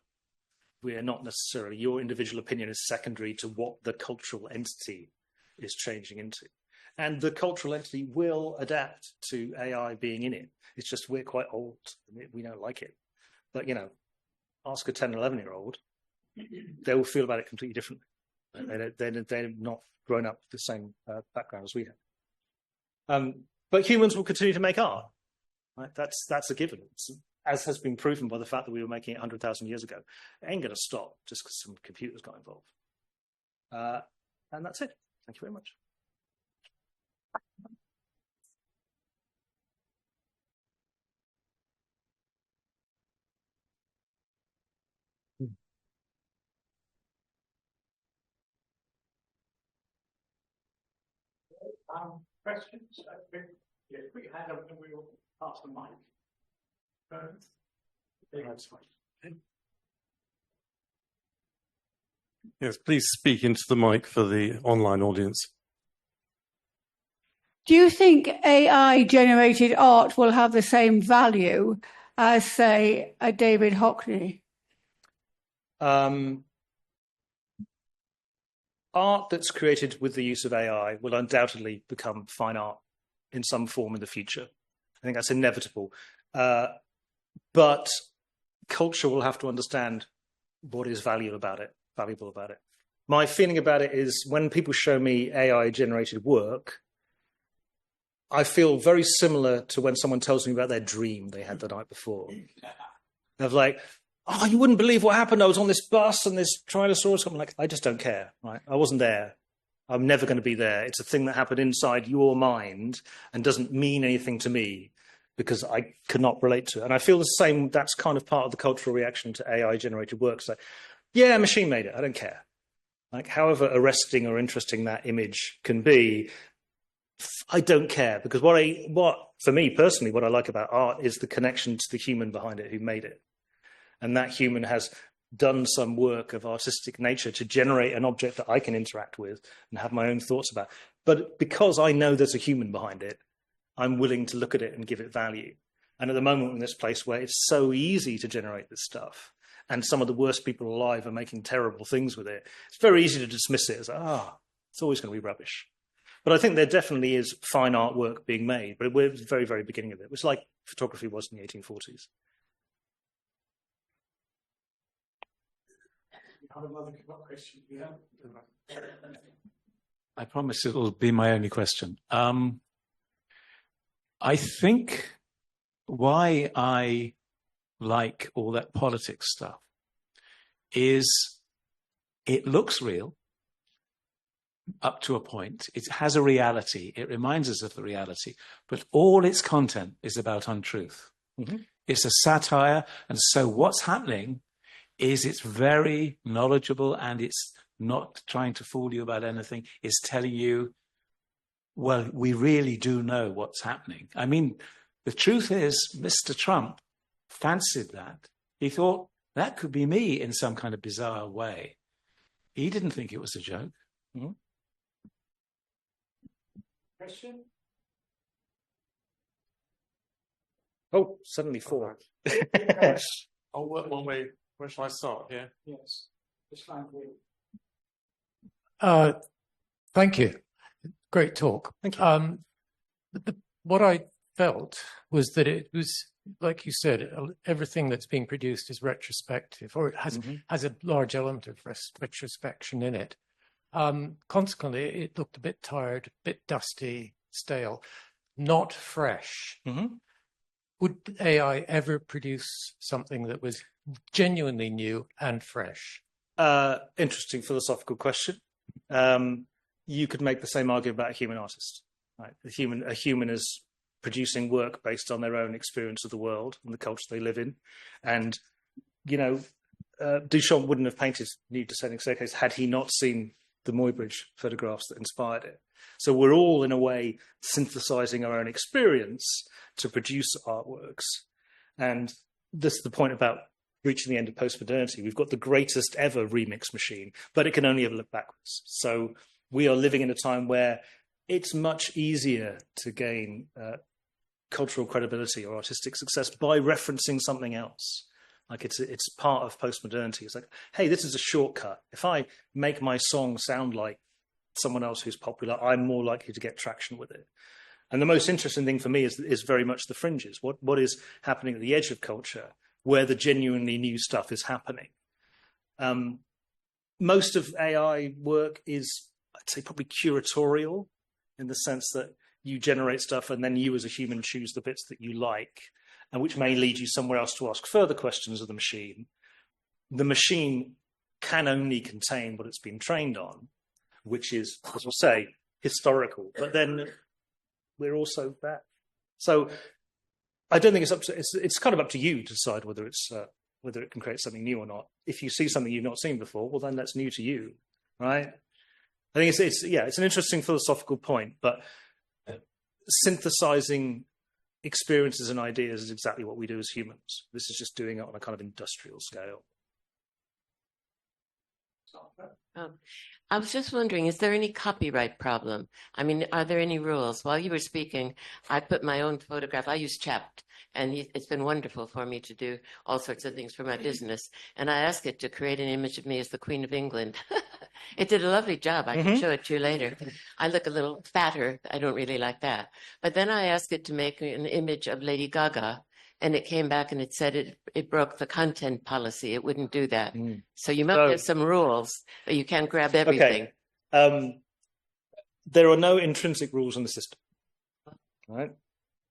We are not necessarily, your individual opinion is secondary to what the cultural entity is changing into. And the cultural entity will adapt to AI being in it. It's just we're quite old and we don't like it. But, ask a 10, 11-year-old, they will feel about it completely differently. They're not grown up with the same background as we have. But humans will continue to make art. Right? That's a given. As has been proven by the fact that we were making it 100,000 years ago. It ain't going to stop just because some computers got involved. And that's it. Thank you very much. Questions? Yes, put your hand up and we will pass the mic. That's fine. Yes, please speak into the mic for the online audience. Do you think AI-generated art will have the same value as, say, a David Hockney? Art that's created with the use of AI will undoubtedly become fine art in some form in the future. I think that's inevitable. But culture will have to understand what is valuable about it. My feeling about it is when people show me AI-generated work, I feel very similar to when someone tells me about their dream they had the night before. Of like, oh, you wouldn't believe what happened. I was on this bus and this Tyrannosaurus. I'm like, I just don't care, right? I wasn't there. I'm never going to be there. It's a thing that happened inside your mind and doesn't mean anything to me because I could not relate to it. And I feel the same. That's kind of part of the cultural reaction to AI-generated works. Like, yeah, machine made it. I don't care. Like, however arresting or interesting that image can be, I don't care, because what for me personally, what I like about art is the connection to the human behind it who made it. And that human has done some work of artistic nature to generate an object that I can interact with and have my own thoughts about. But because I know there's a human behind it, I'm willing to look at it and give it value. And at the moment, we're in this place where it's so easy to generate this stuff, and some of the worst people alive are making terrible things with it, it's very easy to dismiss it as, it's always going to be rubbish. But I think there definitely is fine artwork being made, but we're at the very, very beginning of it. It was like photography was in the 1840s. I promise it will be my only question. I think why I like all that politics stuff is it looks real up to a point. It has a reality. It reminds us of the reality, but all its content is about untruth. Mm-hmm. It's a satire. And so what's happening is it's very knowledgeable and it's not trying to fool you about anything. It's telling you, well, we really do know what's happening. I mean, the truth is, Mr. Trump fancied that. He thought that could be me in some kind of bizarre way. He didn't think it was a joke. Mm-hmm. Question? Oh, suddenly four. I'll work one way. Where shall I start? Here? Yes. This line here. Thank you. Great talk. Thank you. What I felt was that it was, like you said, everything that's being produced is retrospective, or it has a large element of retrospection in it. Consequently, it looked a bit tired, a bit dusty, stale, not fresh. Mm-hmm. Would AI ever produce something that was genuinely new and fresh? Interesting philosophical question. You could make the same argument about a human artist. Right? A human is producing work based on their own experience of the world and the culture they live in. And, Duchamp wouldn't have painted Nude Descending Staircase had he not seen the Muybridge photographs that inspired it. So we're all, in a way, synthesizing our own experience to produce artworks. And this is the point about reaching the end of postmodernity. We've got the greatest ever remix machine, but it can only ever look backwards. So we are living in a time where it's much easier to gain cultural credibility or artistic success by referencing something else. Like it's part of postmodernity. It's like, hey, this is a shortcut. If I make my song sound like someone else who's popular, I'm more likely to get traction with it. And the most interesting thing for me is very much the fringes. What is happening at the edge of culture, where the genuinely new stuff is happening. Most of AI work is, I'd say, probably curatorial, in the sense that you generate stuff and then you as a human choose the bits that you like, and which may lead you somewhere else to ask further questions of the machine. The machine can only contain what it's been trained on, which is, as we'll say, historical. But then we're also that. So I don't think it's kind of up to you to decide whether it can create something new or not. If you see something you've not seen before, well, then that's new to you, right? I think it's an interesting philosophical point, but synthesizing experiences and ideas is exactly what we do as humans. This is just doing it on a kind of industrial scale. I was just wondering, is there any copyright problem? I mean, are there any rules? While you were speaking, I put my own photograph. I use Chapped, and it's been wonderful for me to do all sorts of things for my business. And I asked it to create an image of me as the Queen of England. It did a lovely job. I can show it to you later. I look a little fatter. I don't really like that. But then I asked it to make an image of Lady Gaga, and it came back and it said it broke the content policy. It wouldn't do that. So you must have some rules that you can't grab everything. Okay. There are no intrinsic rules in the system. Right?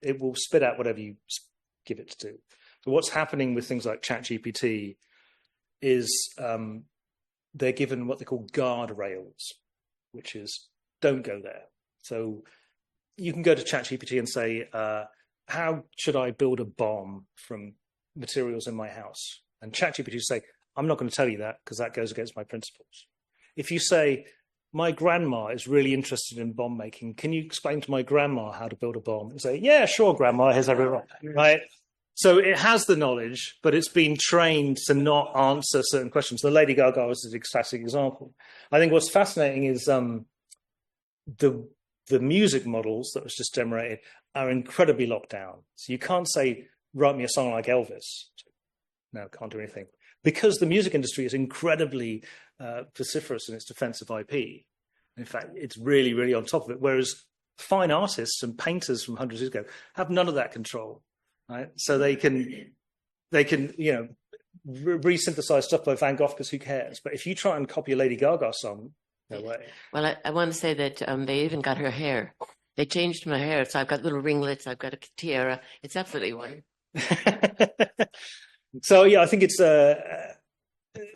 It will spit out whatever you give it to do. So what's happening with things like ChatGPT is they're given what they call guardrails, which is don't go there. So you can go to ChatGPT and say, how should I build a bomb from materials in my house? And ChatGPT will say, I'm not going to tell you that because that goes against my principles. If you say, my grandma is really interested in bomb making, can you explain to my grandma how to build a bomb? And say, yeah, sure, grandma, here's everyone, right? So it has the knowledge, but it's been trained to not answer certain questions. The Lady Gaga was a classic example. I think what's fascinating is the music models that was just generated are incredibly locked down. So you can't say, write me a song like Elvis. No, can't do anything. Because the music industry is incredibly vociferous in its defense of IP. In fact, it's really, really on top of it. Whereas fine artists and painters from hundreds of years ago have none of that control. Right? So they can re-synthesize stuff by Van Gogh because who cares? But if you try and copy a Lady Gaga song, no way. Well, I want to say that they even got her hair. They changed my hair, so I've got little ringlets. I've got a tiara. It's absolutely wonderful. So yeah, I think it's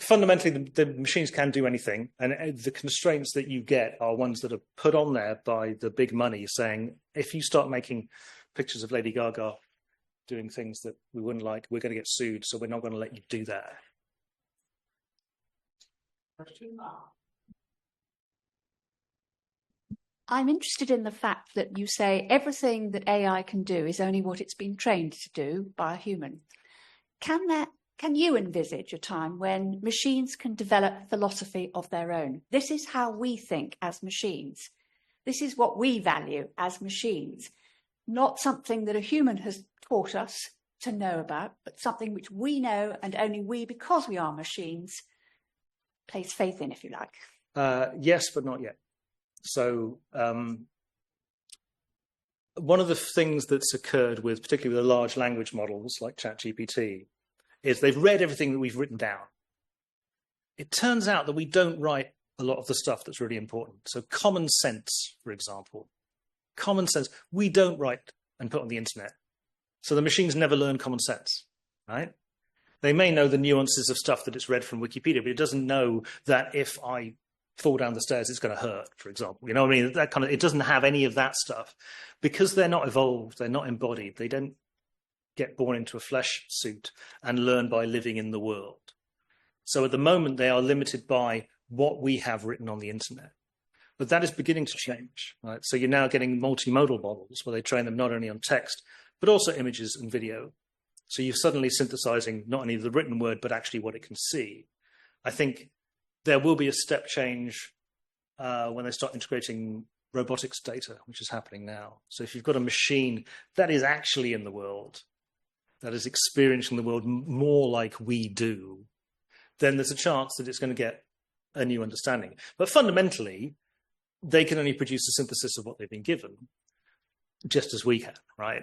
fundamentally the machines can do anything, and the constraints that you get are ones that are put on there by the big money, saying if you start making pictures of Lady Gaga doing things that we wouldn't like, we're going to get sued, so we're not going to let you do that. I'm interested in the fact that you say everything that AI can do is only what it's been trained to do by a human. Can you envisage a time when machines can develop philosophy of their own? This is how we think as machines. This is what we value as machines. Not something that a human has taught us to know about, but something which we know and only we, because we are machines, place faith in, if you like. Yes, but not yet. So one of the things that's occurred with, particularly with the large language models like ChatGPT, is they've read everything that we've written down. It turns out that we don't write a lot of the stuff that's really important. So common sense, for example, common sense, we don't write and put on the internet. So the machines never learn common sense, right? They may know the nuances of stuff that it's read from Wikipedia, but it doesn't know that if I fall down the stairs, it's going to hurt, for example. You know what I mean? That kind of, it doesn't have any of that stuff because they're not evolved, they're not embodied. They don't get born into a flesh suit and learn by living in the world. So at the moment, they are limited by what we have written on the internet. But that is beginning to change, right? So you're now getting multimodal models where they train them not only on text, but also images and video. So you're suddenly synthesizing not only the written word, but actually what it can see. I think there will be a step change when they start integrating robotics data, which is happening now. So if you've got a machine that is actually in the world, that is experiencing the world more like we do, then there's a chance that it's going to get a new understanding. But fundamentally, they can only produce a synthesis of what they've been given, just as we can, right?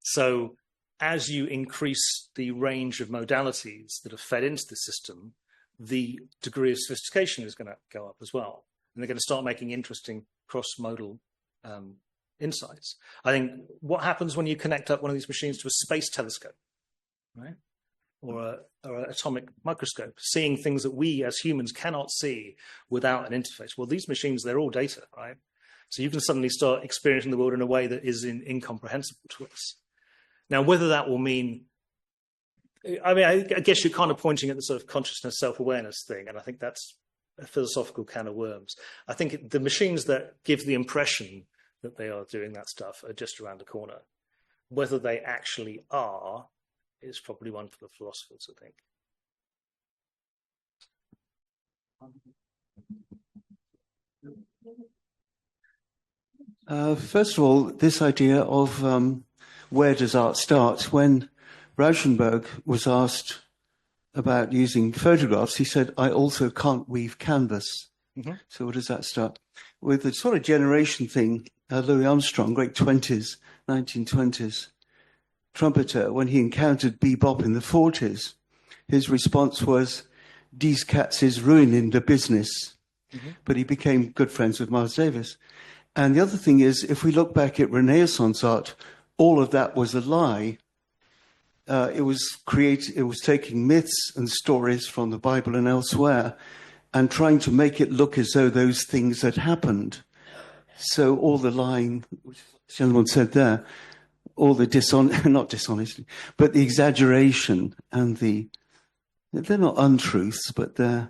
So as you increase the range of modalities that are fed into the system, the degree of sophistication is going to go up as well. And they're going to start making interesting cross-modal insights. I think what happens when you connect up one of these machines to a space telescope, right? Or an atomic microscope, seeing things that we as humans cannot see without an interface. Well, these machines, they're all data, right? So you can suddenly start experiencing the world in a way that is incomprehensible to us. Now, whether that will mean, I mean, I guess you're kind of pointing at the sort of consciousness, self-awareness thing, and I think that's a philosophical can of worms. I think the machines that give the impression that they are doing that stuff are just around the corner. Whether they actually are is probably one for the philosophers, I think. First of all, this idea of where does art start? When Rauschenberg was asked about using photographs, he said, I also can't weave canvas. Mm-hmm. So where does that start? With the sort of generation thing, Louis Armstrong, great 1920s, trumpeter, when he encountered bebop in the 40s, his response was, "These cats is ruining the business." Mm-hmm. But he became good friends with Miles Davis. And the other thing is, if we look back at Renaissance art, all of that was a lie. It was taking myths and stories from the Bible and elsewhere and trying to make it look as though those things had happened. So all the lying, which the gentleman said there, all the not dishonesty, but the exaggeration and they're not untruths, but they're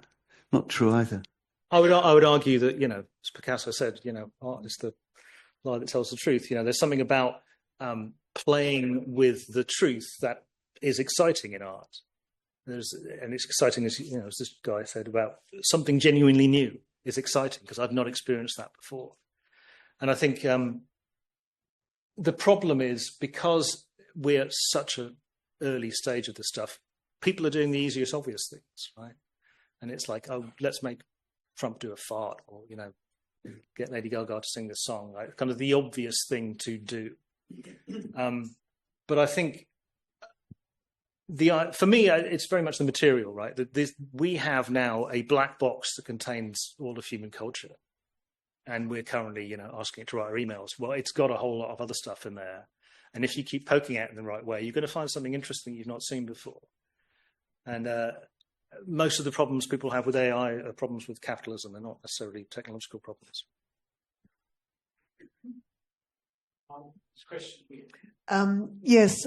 not true either. I would argue that, as Picasso said, art is the lie that tells the truth. There's something about playing with the truth that is exciting in art. And it's exciting, as this guy said, about something genuinely new is exciting because I've not experienced that before. And I think the problem is because we're at such an early stage of this stuff, people are doing the easiest, obvious things, right? And it's like, oh, let's make Trump do a fart, or get Lady Gaga to sing this song, right? Kind of the obvious thing to do. But I think for me, it's very much the material, right? That we have now a black box that contains all of human culture, and we're currently, asking it to write our emails. Well, it's got a whole lot of other stuff in there, and if you keep poking at it in the right way, you're going to find something interesting you've not seen before. And most of the problems people have with AI are problems with capitalism. They're not necessarily technological problems. Yes,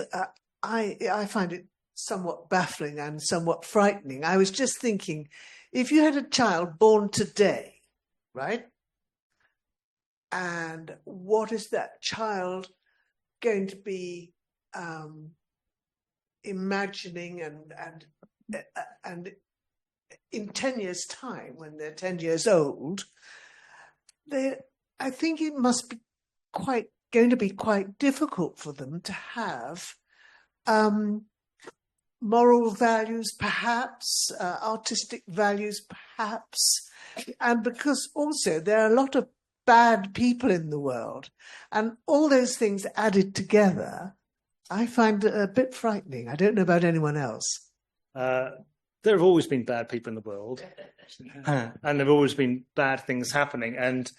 I find it somewhat baffling and somewhat frightening. I was just thinking, if you had a child born today, right? And what is that child going to be imagining and in 10 years' time, when they're 10 years old, I think it must be going to be quite difficult for them to have moral values, perhaps, artistic values, perhaps, and because also there are a lot of bad people in the world, and all those things added together, I find it a bit frightening. I don't know about anyone else. There have always been bad people in the world, and there have always been bad things happening. And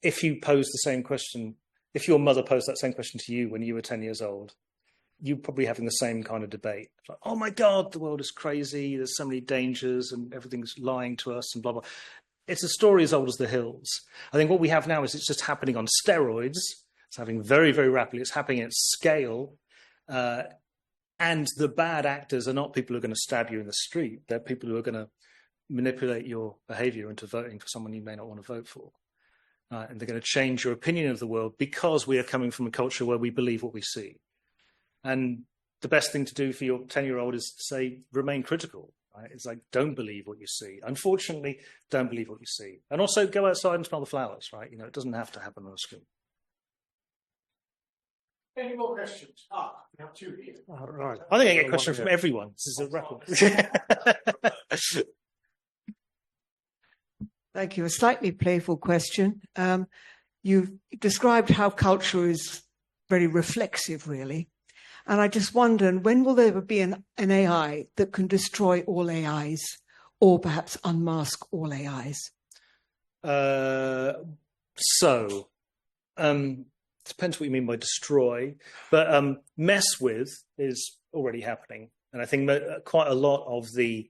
if you pose the same question, if your mother posed that same question to you when you were 10 years old, you're probably having the same kind of debate. It's like, oh my God, the world is crazy. There's so many dangers and everything's lying to us and blah, blah. It's a story as old as the hills. I think what we have now is it's just happening on steroids. It's happening very, very rapidly. It's happening at scale. And the bad actors are not people who are going to stab you in the street. They're people who are going to manipulate your behavior into voting for someone you may not want to vote for. And they're going to change your opinion of the world because we are coming from a culture where we believe what we see. And the best thing to do for your 10-year-old is to say, remain critical. Right? It's like, don't believe what you see. Unfortunately, don't believe what you see. And also go outside and smell the flowers, right? It doesn't have to happen on a screen. Any more questions? We have two here. Oh, right. I think I get questions from everyone. This is a record. Thank you. A slightly playful question. You've described how culture is very reflexive, really. And I just wonder, when will there ever be an AI that can destroy all AIs, or perhaps unmask all AIs? Depends what you mean by destroy, but mess with is already happening. And I think quite a lot of the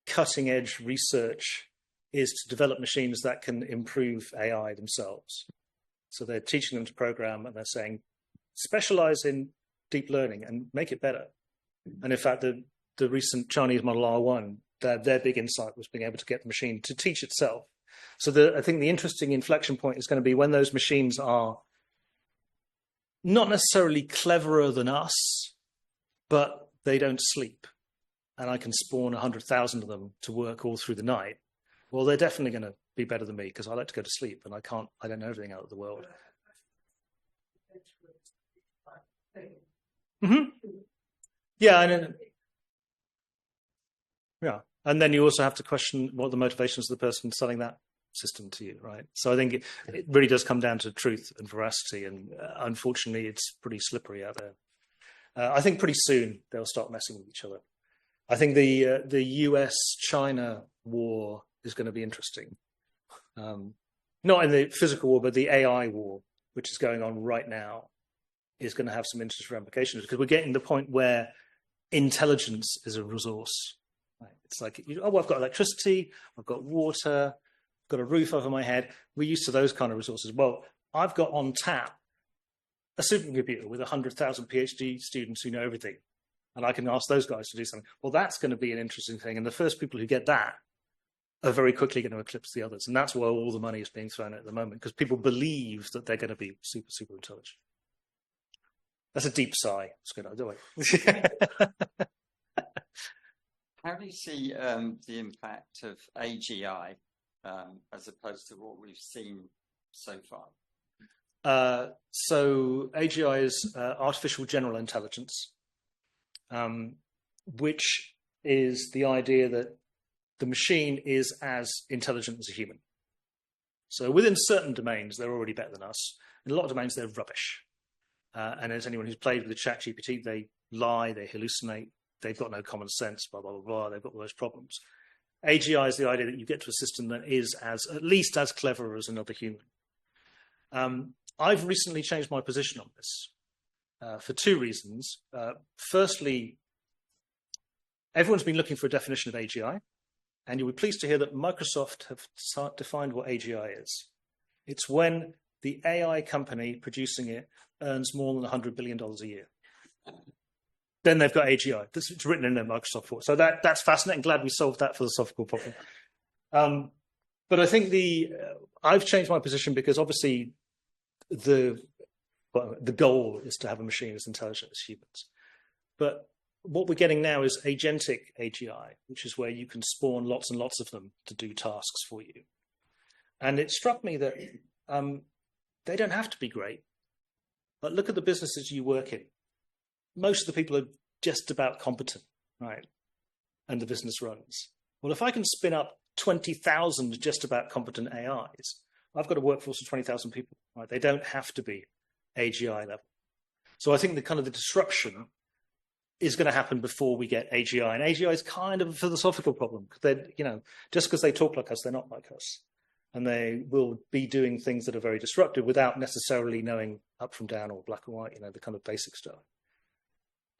cutting edge research is to develop machines that can improve AI themselves. So they're teaching them to program, and they're saying, specialize in deep learning and make it better. And in fact, the recent Chinese model R1, their big insight was being able to get the machine to teach itself. So I think the interesting inflection point is going to be when those machines are not necessarily cleverer than us, but they don't sleep. and I can spawn 100,000 of them to work all through the night, well, they're definitely going to be better than me because I like to go to sleep and I don't know everything out of the world. Mm-hmm. Yeah, and then you also have to question what the motivations of the person selling that system to you, right? So I think it really does come down to truth and veracity, and unfortunately, it's pretty slippery out there. I think pretty soon they'll start messing with each other. I think the US-China war is going to be interesting. Not in the physical war, but the AI war, which is going on right now, is going to have some interesting ramifications because we're getting to the point where intelligence is a resource. Right? It's like, well, I've got electricity, I've got water, I've got a roof over my head. We're used to those kind of resources. Well, I've got on tap a supercomputer with 100,000 PhD students who know everything. And I can ask those guys to do something. Well, that's going to be an interesting thing. And the first people who get that are very quickly going to eclipse the others. And that's where all the money is being thrown at the moment, because people believe that they're going to be super, super intelligent. That's a deep sigh. It's good, don't I? How do you see the impact of AGI as opposed to what we've seen so far? So AGI is artificial general intelligence, which is the idea that the machine is as intelligent as a human. So within certain domains, they're already better than us. In a lot of domains, they're rubbish. And as anyone who's played with the ChatGPT, they lie, they hallucinate, they've got no common sense, blah, blah, blah, blah. They've got all those problems. AGI is the idea that you get to a system that is at least as clever as another human. I've recently changed my position on this for two reasons. Firstly, everyone's been looking for a definition of AGI, and you'll be pleased to hear that Microsoft have defined what AGI is. It's when the AI company producing it earns more than $100 billion a year. Then they've got AGI. It's written in their Microsoft form. So that's fascinating. Glad we solved that philosophical problem. But I think I've changed my position because obviously the goal is to have a machine as intelligent as humans. But what we're getting now is agentic AGI, which is where you can spawn lots and lots of them to do tasks for you. And it struck me that they don't have to be great. But look at the businesses you work in. Most of the people are just about competent, right? And the business runs. Well, if I can spin up 20,000 just about competent AIs, I've got a workforce of 20,000 people, right? They don't have to be AGI level. So I think the disruption is going to happen before we get AGI. And AGI is kind of a philosophical problem. Just because they talk like us, they're not like us. And they will be doing things that are very disruptive without necessarily knowing up from down or black and white, the kind of basic stuff.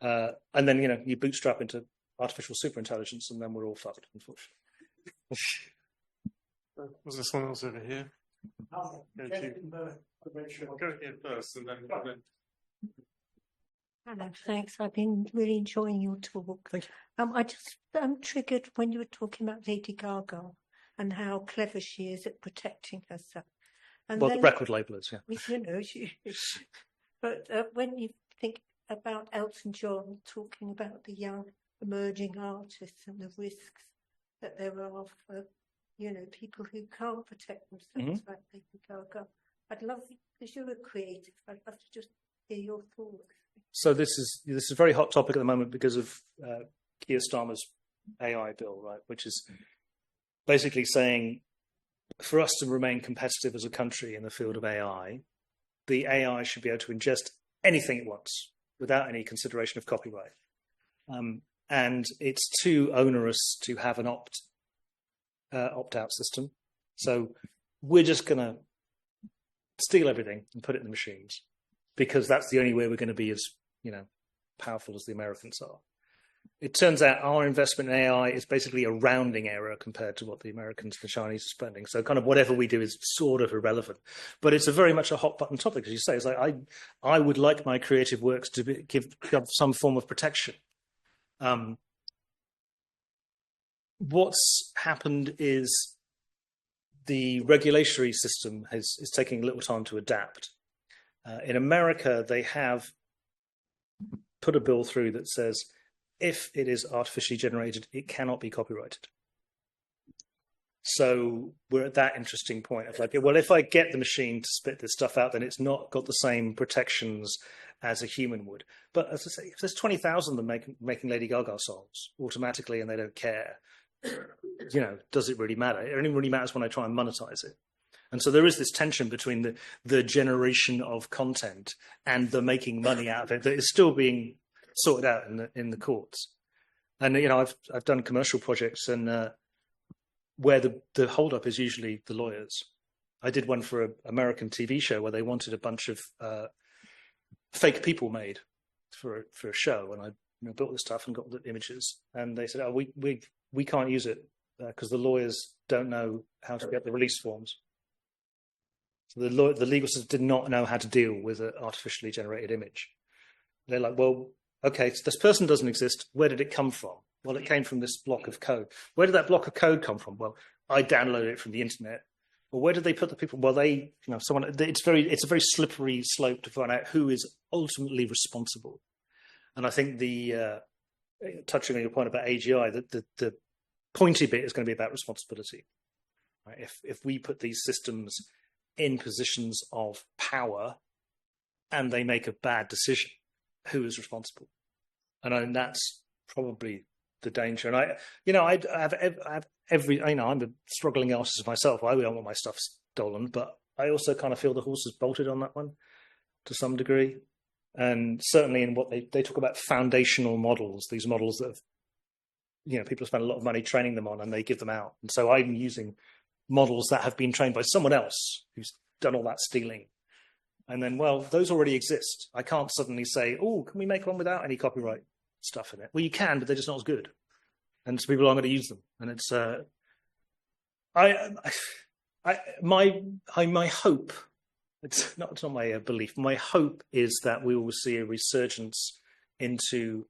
And then, you bootstrap into artificial superintelligence and then we're all fucked, unfortunately. Was there someone else over here? Go here first and then. Hello, thanks. I've been really enjoying your talk. Thank you. I just triggered when you were talking about Lady Gaga and how clever she is at protecting herself. And the record labelers, yeah. But when you think about Elton John talking about the young emerging artists and the risks that there are for, people who can't protect themselves, like Lady Gaga, I'd love, because you're a creative, I'd love to just hear your thoughts. So this is a very hot topic at the moment because of Keir Starmer's AI bill, right? Which is basically saying for us to remain competitive as a country in the field of AI, the AI should be able to ingest anything it wants without any consideration of copyright. And it's too onerous to have an opt-out system. So we're just going to steal everything and put it in the machines because that's the only way we're going to be as, powerful as the Americans are. It turns out our investment in AI is basically a rounding error compared to what the Americans and the Chinese are spending. So kind of whatever we do is sort of irrelevant. But it's a very much a hot button topic, as you say. It's like I would like my creative works to give some form of protection. What's happened is the regulatory system is taking a little time to adapt. In America, they have put a bill through that says if it is artificially generated, it cannot be copyrighted. So we're at that interesting point of like, well, if I get the machine to spit this stuff out, then it's not got the same protections as a human would. But as I say, if there's 20,000 of them making Lady Gaga songs automatically and they don't care, you know, does it really matter? It only really matters when I try and monetize it. And so there is this tension between the generation of content and the making money out of it that is still being sorted out in the courts. And, you know, I've done commercial projects and where the holdup is usually the lawyers. I did one for an American TV show where they wanted a bunch of fake people made for a show, and I built the stuff and got the images, and they said, "Oh, we can't use it because the lawyers don't know how to get the release forms." So the legal system did not know how to deal with an artificially generated image. They're like, "Well, okay, so this person doesn't exist. Where did it come from?" Well, it came from this block of code. Where did that block of code come from? Well, I downloaded it from the internet. Well, where did they put the people? Well, it's a very slippery slope to find out who is ultimately responsible. And I think touching on your point about AGI, the pointy bit is going to be about responsibility. Right? If we put these systems in positions of power and they make a bad decision, who is responsible? And that's probably the danger. And I have every, I'm a struggling artist myself. I don't want my stuff stolen, but I also kind of feel the horse is bolted on that one to some degree. And certainly in what they talk about foundational models, these models that have, you know, people spend a lot of money training them on and they give them out. And so I'm using models that have been trained by someone else who's done all that stealing. And then, well, those already exist. I can't suddenly say, oh, can we make one without any copyright stuff in it? Well, you can, but they're just not as good. And so people aren't going to use them. And it's, my hope, it's not my belief, my hope is that we will see a resurgence into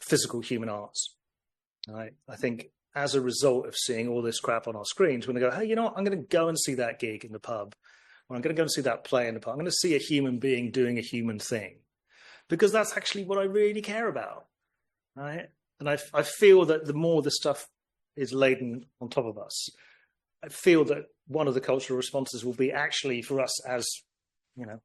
physical human arts. Right? I think as a result of seeing all this crap on our screens, we're going to go, hey, you know what? I'm going to go and see that gig in the pub, or I'm going to go and see that play in the pub. I'm going to see a human being doing a human thing, because that's actually what I really care about. Right? And I feel that the more the stuff is laden on top of us, I feel that one of the cultural responses will be actually for us as, you know,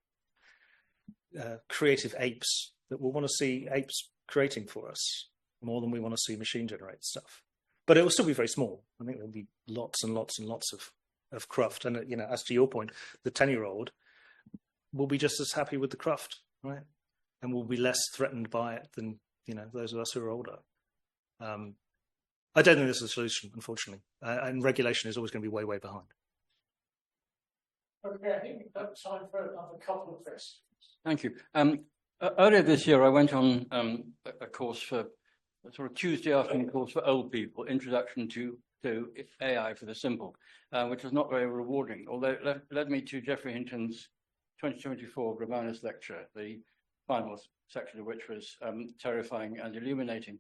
creative apes, that we'll want to see apes creating for us more than we want to see machine generated stuff. But it will still be very small. I think there'll be lots and lots and lots of cruft. And, you know, as to your point, the 10-year-old will be just as happy with the cruft, right? And will be less threatened by it than, you know, those of us who are older. I don't think there's a solution, unfortunately. And regulation is always going to be way, way behind. Okay, I think we've got time for another couple of questions. Thank you. Earlier this year, I went on a course for a sort of Tuesday afternoon course for old people, Introduction to AI for the Simple, which was not very rewarding, although it led me to Geoffrey Hinton's 2024 Romanus lecture, the final section of which was terrifying and illuminating.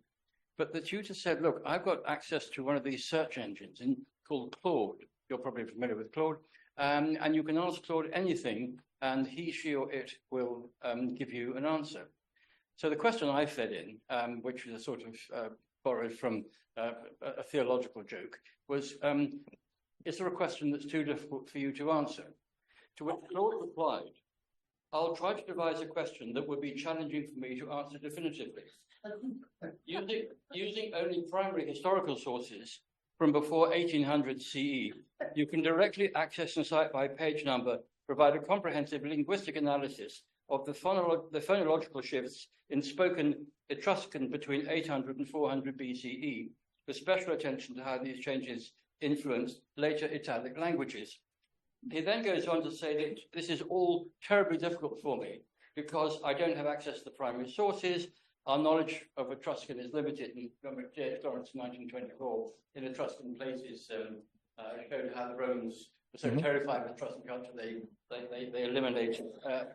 But the tutor said, look, I've got access to one of these search engines called Claude. You're probably familiar with Claude. And you can ask Claude anything, and he, she, or it will give you an answer. So the question I fed in, which was a sort of borrowed from a theological joke, was, is there a question that's too difficult for you to answer? To which Claude replied, I'll try to devise a question that would be challenging for me to answer definitively. Using only primary historical sources from before 1800 CE, you can directly access and cite by page number, provide a comprehensive linguistic analysis of the phonological shifts in spoken Etruscan between 800 and 400 BCE, with special attention to how these changes influenced later Italic languages. He then goes on to say that this is all terribly difficult for me because I don't have access to the primary sources. Our knowledge of Etruscan is limited, and J.H. Lawrence in 1924 in Etruscan places showed how the Romans were so terrified of Etruscan culture they eliminated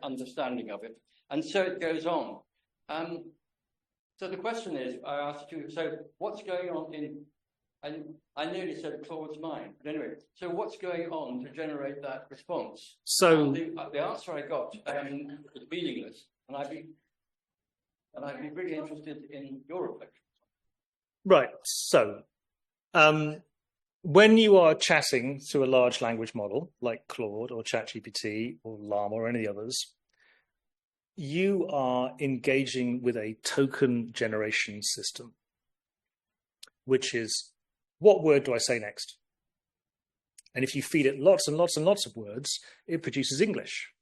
understanding of it. And so it goes on. So the question is, I asked you, so what's going on and I nearly said Claude's mind, but anyway, so what's going on to generate that response? So the answer I got was meaningless, and I'd be really interested in your reflection. Right. So, when you are chatting to a large language model like Claude or ChatGPT or Llama or any of the others, you are engaging with a token generation system, which is, what word do I say next? And if you feed it lots and lots and lots of words, it produces English.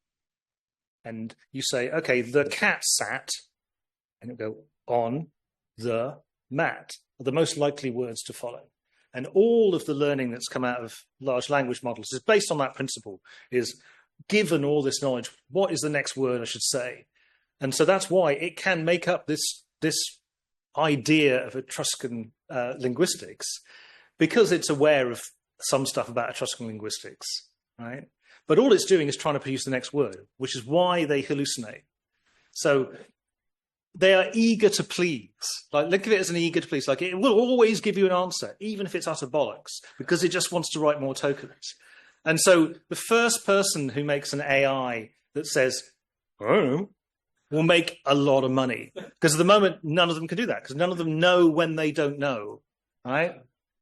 And you say, okay, the cat sat, and it'll go on the mat, are the most likely words to follow. And all of the learning that's come out of large language models is based on that principle, is given all this knowledge, what is the next word I should say? And so that's why it can make up this idea of Etruscan linguistics, because it's aware of some stuff about Etruscan linguistics, right? But all it's doing is trying to produce the next word, which is why they hallucinate. So they are eager to please. Like, look at it as an eager to please. Like, it will always give you an answer, even if it's utter bollocks, because it just wants to write more tokens. And so the first person who makes an AI that says, I don't know, will make a lot of money. Because at the moment, none of them can do that, because none of them know when they don't know, right?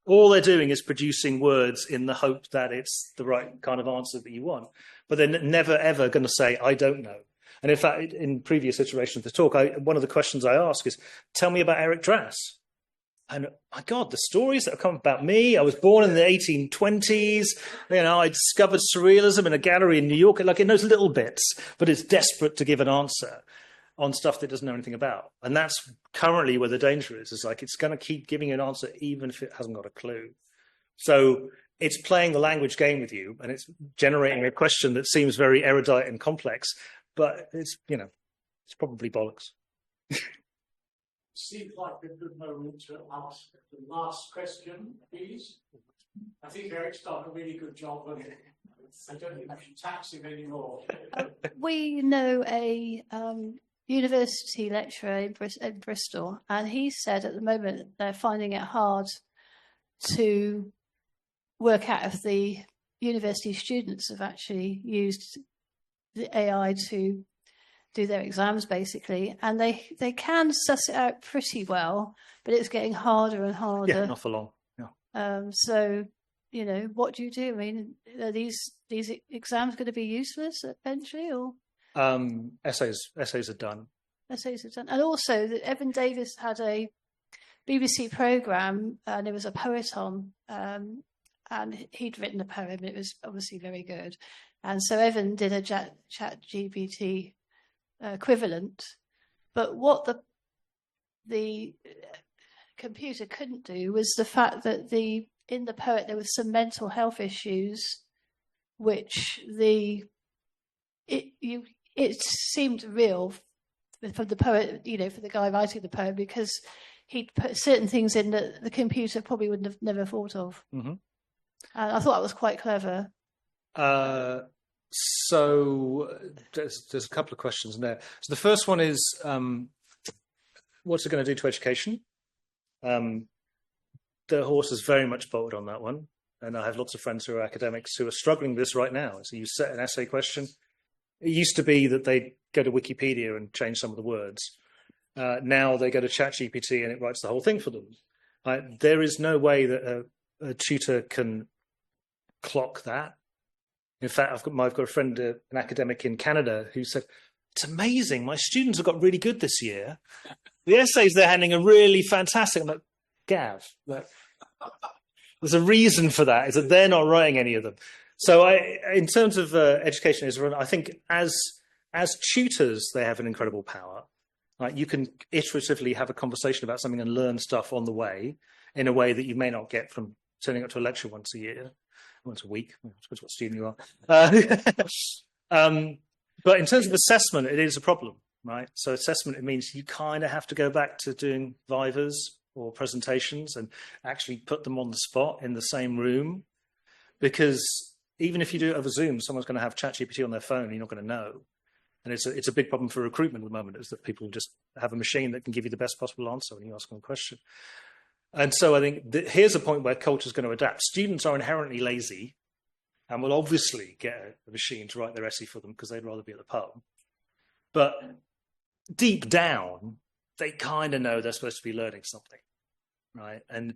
All they're doing is producing words in the hope that it's the right kind of answer that you want. But they're never, ever going to say, I don't know. And in fact, in previous iterations of the talk, one of the questions I ask is, tell me about Eric Drass. And my God, the stories that have come about me. I was born in the 1820s. You know, I discovered surrealism in a gallery in New York. Like, it knows little bits, but it's desperate to give an answer on stuff that it doesn't know anything about. And that's currently where the danger is like, it's going to keep giving you an answer even if it hasn't got a clue. So it's playing the language game with you, and it's generating a question that seems very erudite and complex, but it's, you know, it's probably bollocks. Seems like a good moment to ask the last question, please. I think Eric's done a really good job of it. I don't think I should tax him anymore. We know a university lecturer in Bristol, and he said at the moment they're finding it hard to work out if the university students have actually used the AI to do their exams, basically, and they can suss it out pretty well, but it's getting harder and harder. Yeah, not for long. Yeah. So, you know, what do you do? I mean, are these exams going to be useless eventually, or? Essays are done. Essays are done, and also Evan Davis had a BBC programme, and there was a poet on, and he'd written a poem. And it was obviously very good, and so Evan did a ChatGPT equivalent, but what the computer couldn't do was the fact that in the poet there was some mental health issues, which it seemed real for the poet, you know, for the guy writing the poem, because he'd put certain things in that the computer probably wouldn't have never thought of. Mm-hmm. And I thought that was quite clever. So there's a couple of questions in there. So the first one is, what's it going to do to education? The horse is very much bolted on that one. And I have lots of friends who are academics who are struggling with this right now. So you set an essay question. It used to be that they'd go to Wikipedia and change some of the words. Now they go to ChatGPT and it writes the whole thing for them. There is no way that a tutor can clock that. In fact, I've got a friend, an academic in Canada, who said, it's amazing, my students have got really good this year. The essays they're handling are really fantastic. I'm like, Gav, there's a reason for that, is that they're not writing any of them. So in terms of education, I think as tutors, they have an incredible power. You can iteratively have a conversation about something and learn stuff on the way in a way that you may not get from turning up to a lecture once a week. I suppose what student you are. But in terms of assessment, it is a problem, right? So assessment, it means you kind of have to go back to doing vivas or presentations and actually put them on the spot in the same room, because even if you do it over Zoom, someone's going to have ChatGPT on their phone and you're not going to know. And it's a big problem for recruitment at the moment, is that people just have a machine that can give you the best possible answer when you ask them a question. And so I think here's a point where culture is going to adapt. Students are inherently lazy and will obviously get a machine to write their essay for them because they'd rather be at the pub. But deep down, they kind of know they're supposed to be learning something, right? And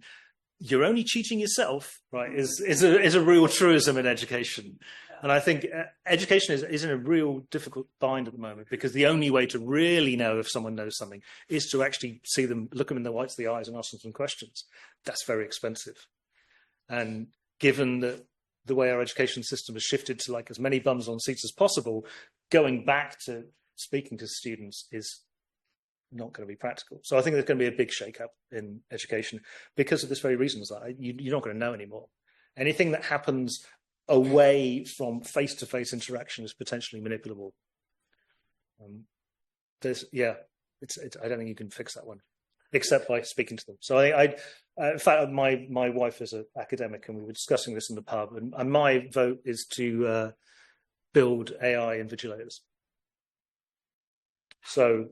you're only cheating yourself, right? Is a real truism in education. And I think education is in a real difficult bind at the moment, because the only way to really know if someone knows something is to actually see them, look them in the whites of the eyes and ask them some questions. That's very expensive. And given that the way our education system has shifted to like as many bums on seats as possible, going back to speaking to students is not going to be practical. So I think there's going to be a big shake-up in education because of this very reason. That you're not going to know anymore. Anything that happens away from face-to-face interaction is potentially manipulable. I don't think you can fix that one, except by speaking to them. So in fact, my wife is an academic, and we were discussing this in the pub, and my vote is to build AI invigilators. So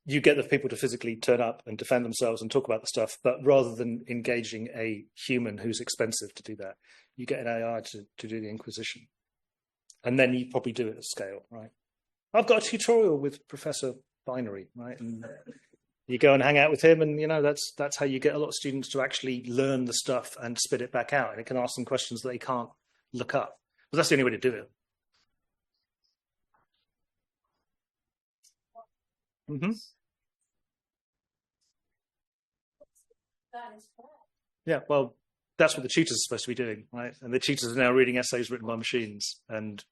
you get the people to physically turn up and defend themselves and talk about the stuff, but rather than engaging a human who's expensive to do that, you get an AI to do the inquisition. And then you probably do it at scale, right? I've got a tutorial with Professor Binary, right? And you go and hang out with him, and that's how you get a lot of students to actually learn the stuff and spit it back out. And it can ask them questions that they can't look up. But that's the only way to do it. Mm-hmm. Yeah, well, that's what the tutors are supposed to be doing, right? And the tutors are now reading essays written by machines, and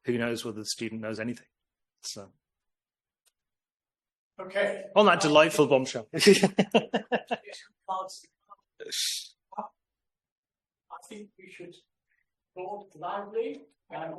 who knows whether the student knows anything. So, okay. On that delightful bombshell. I think we should applaud loudly and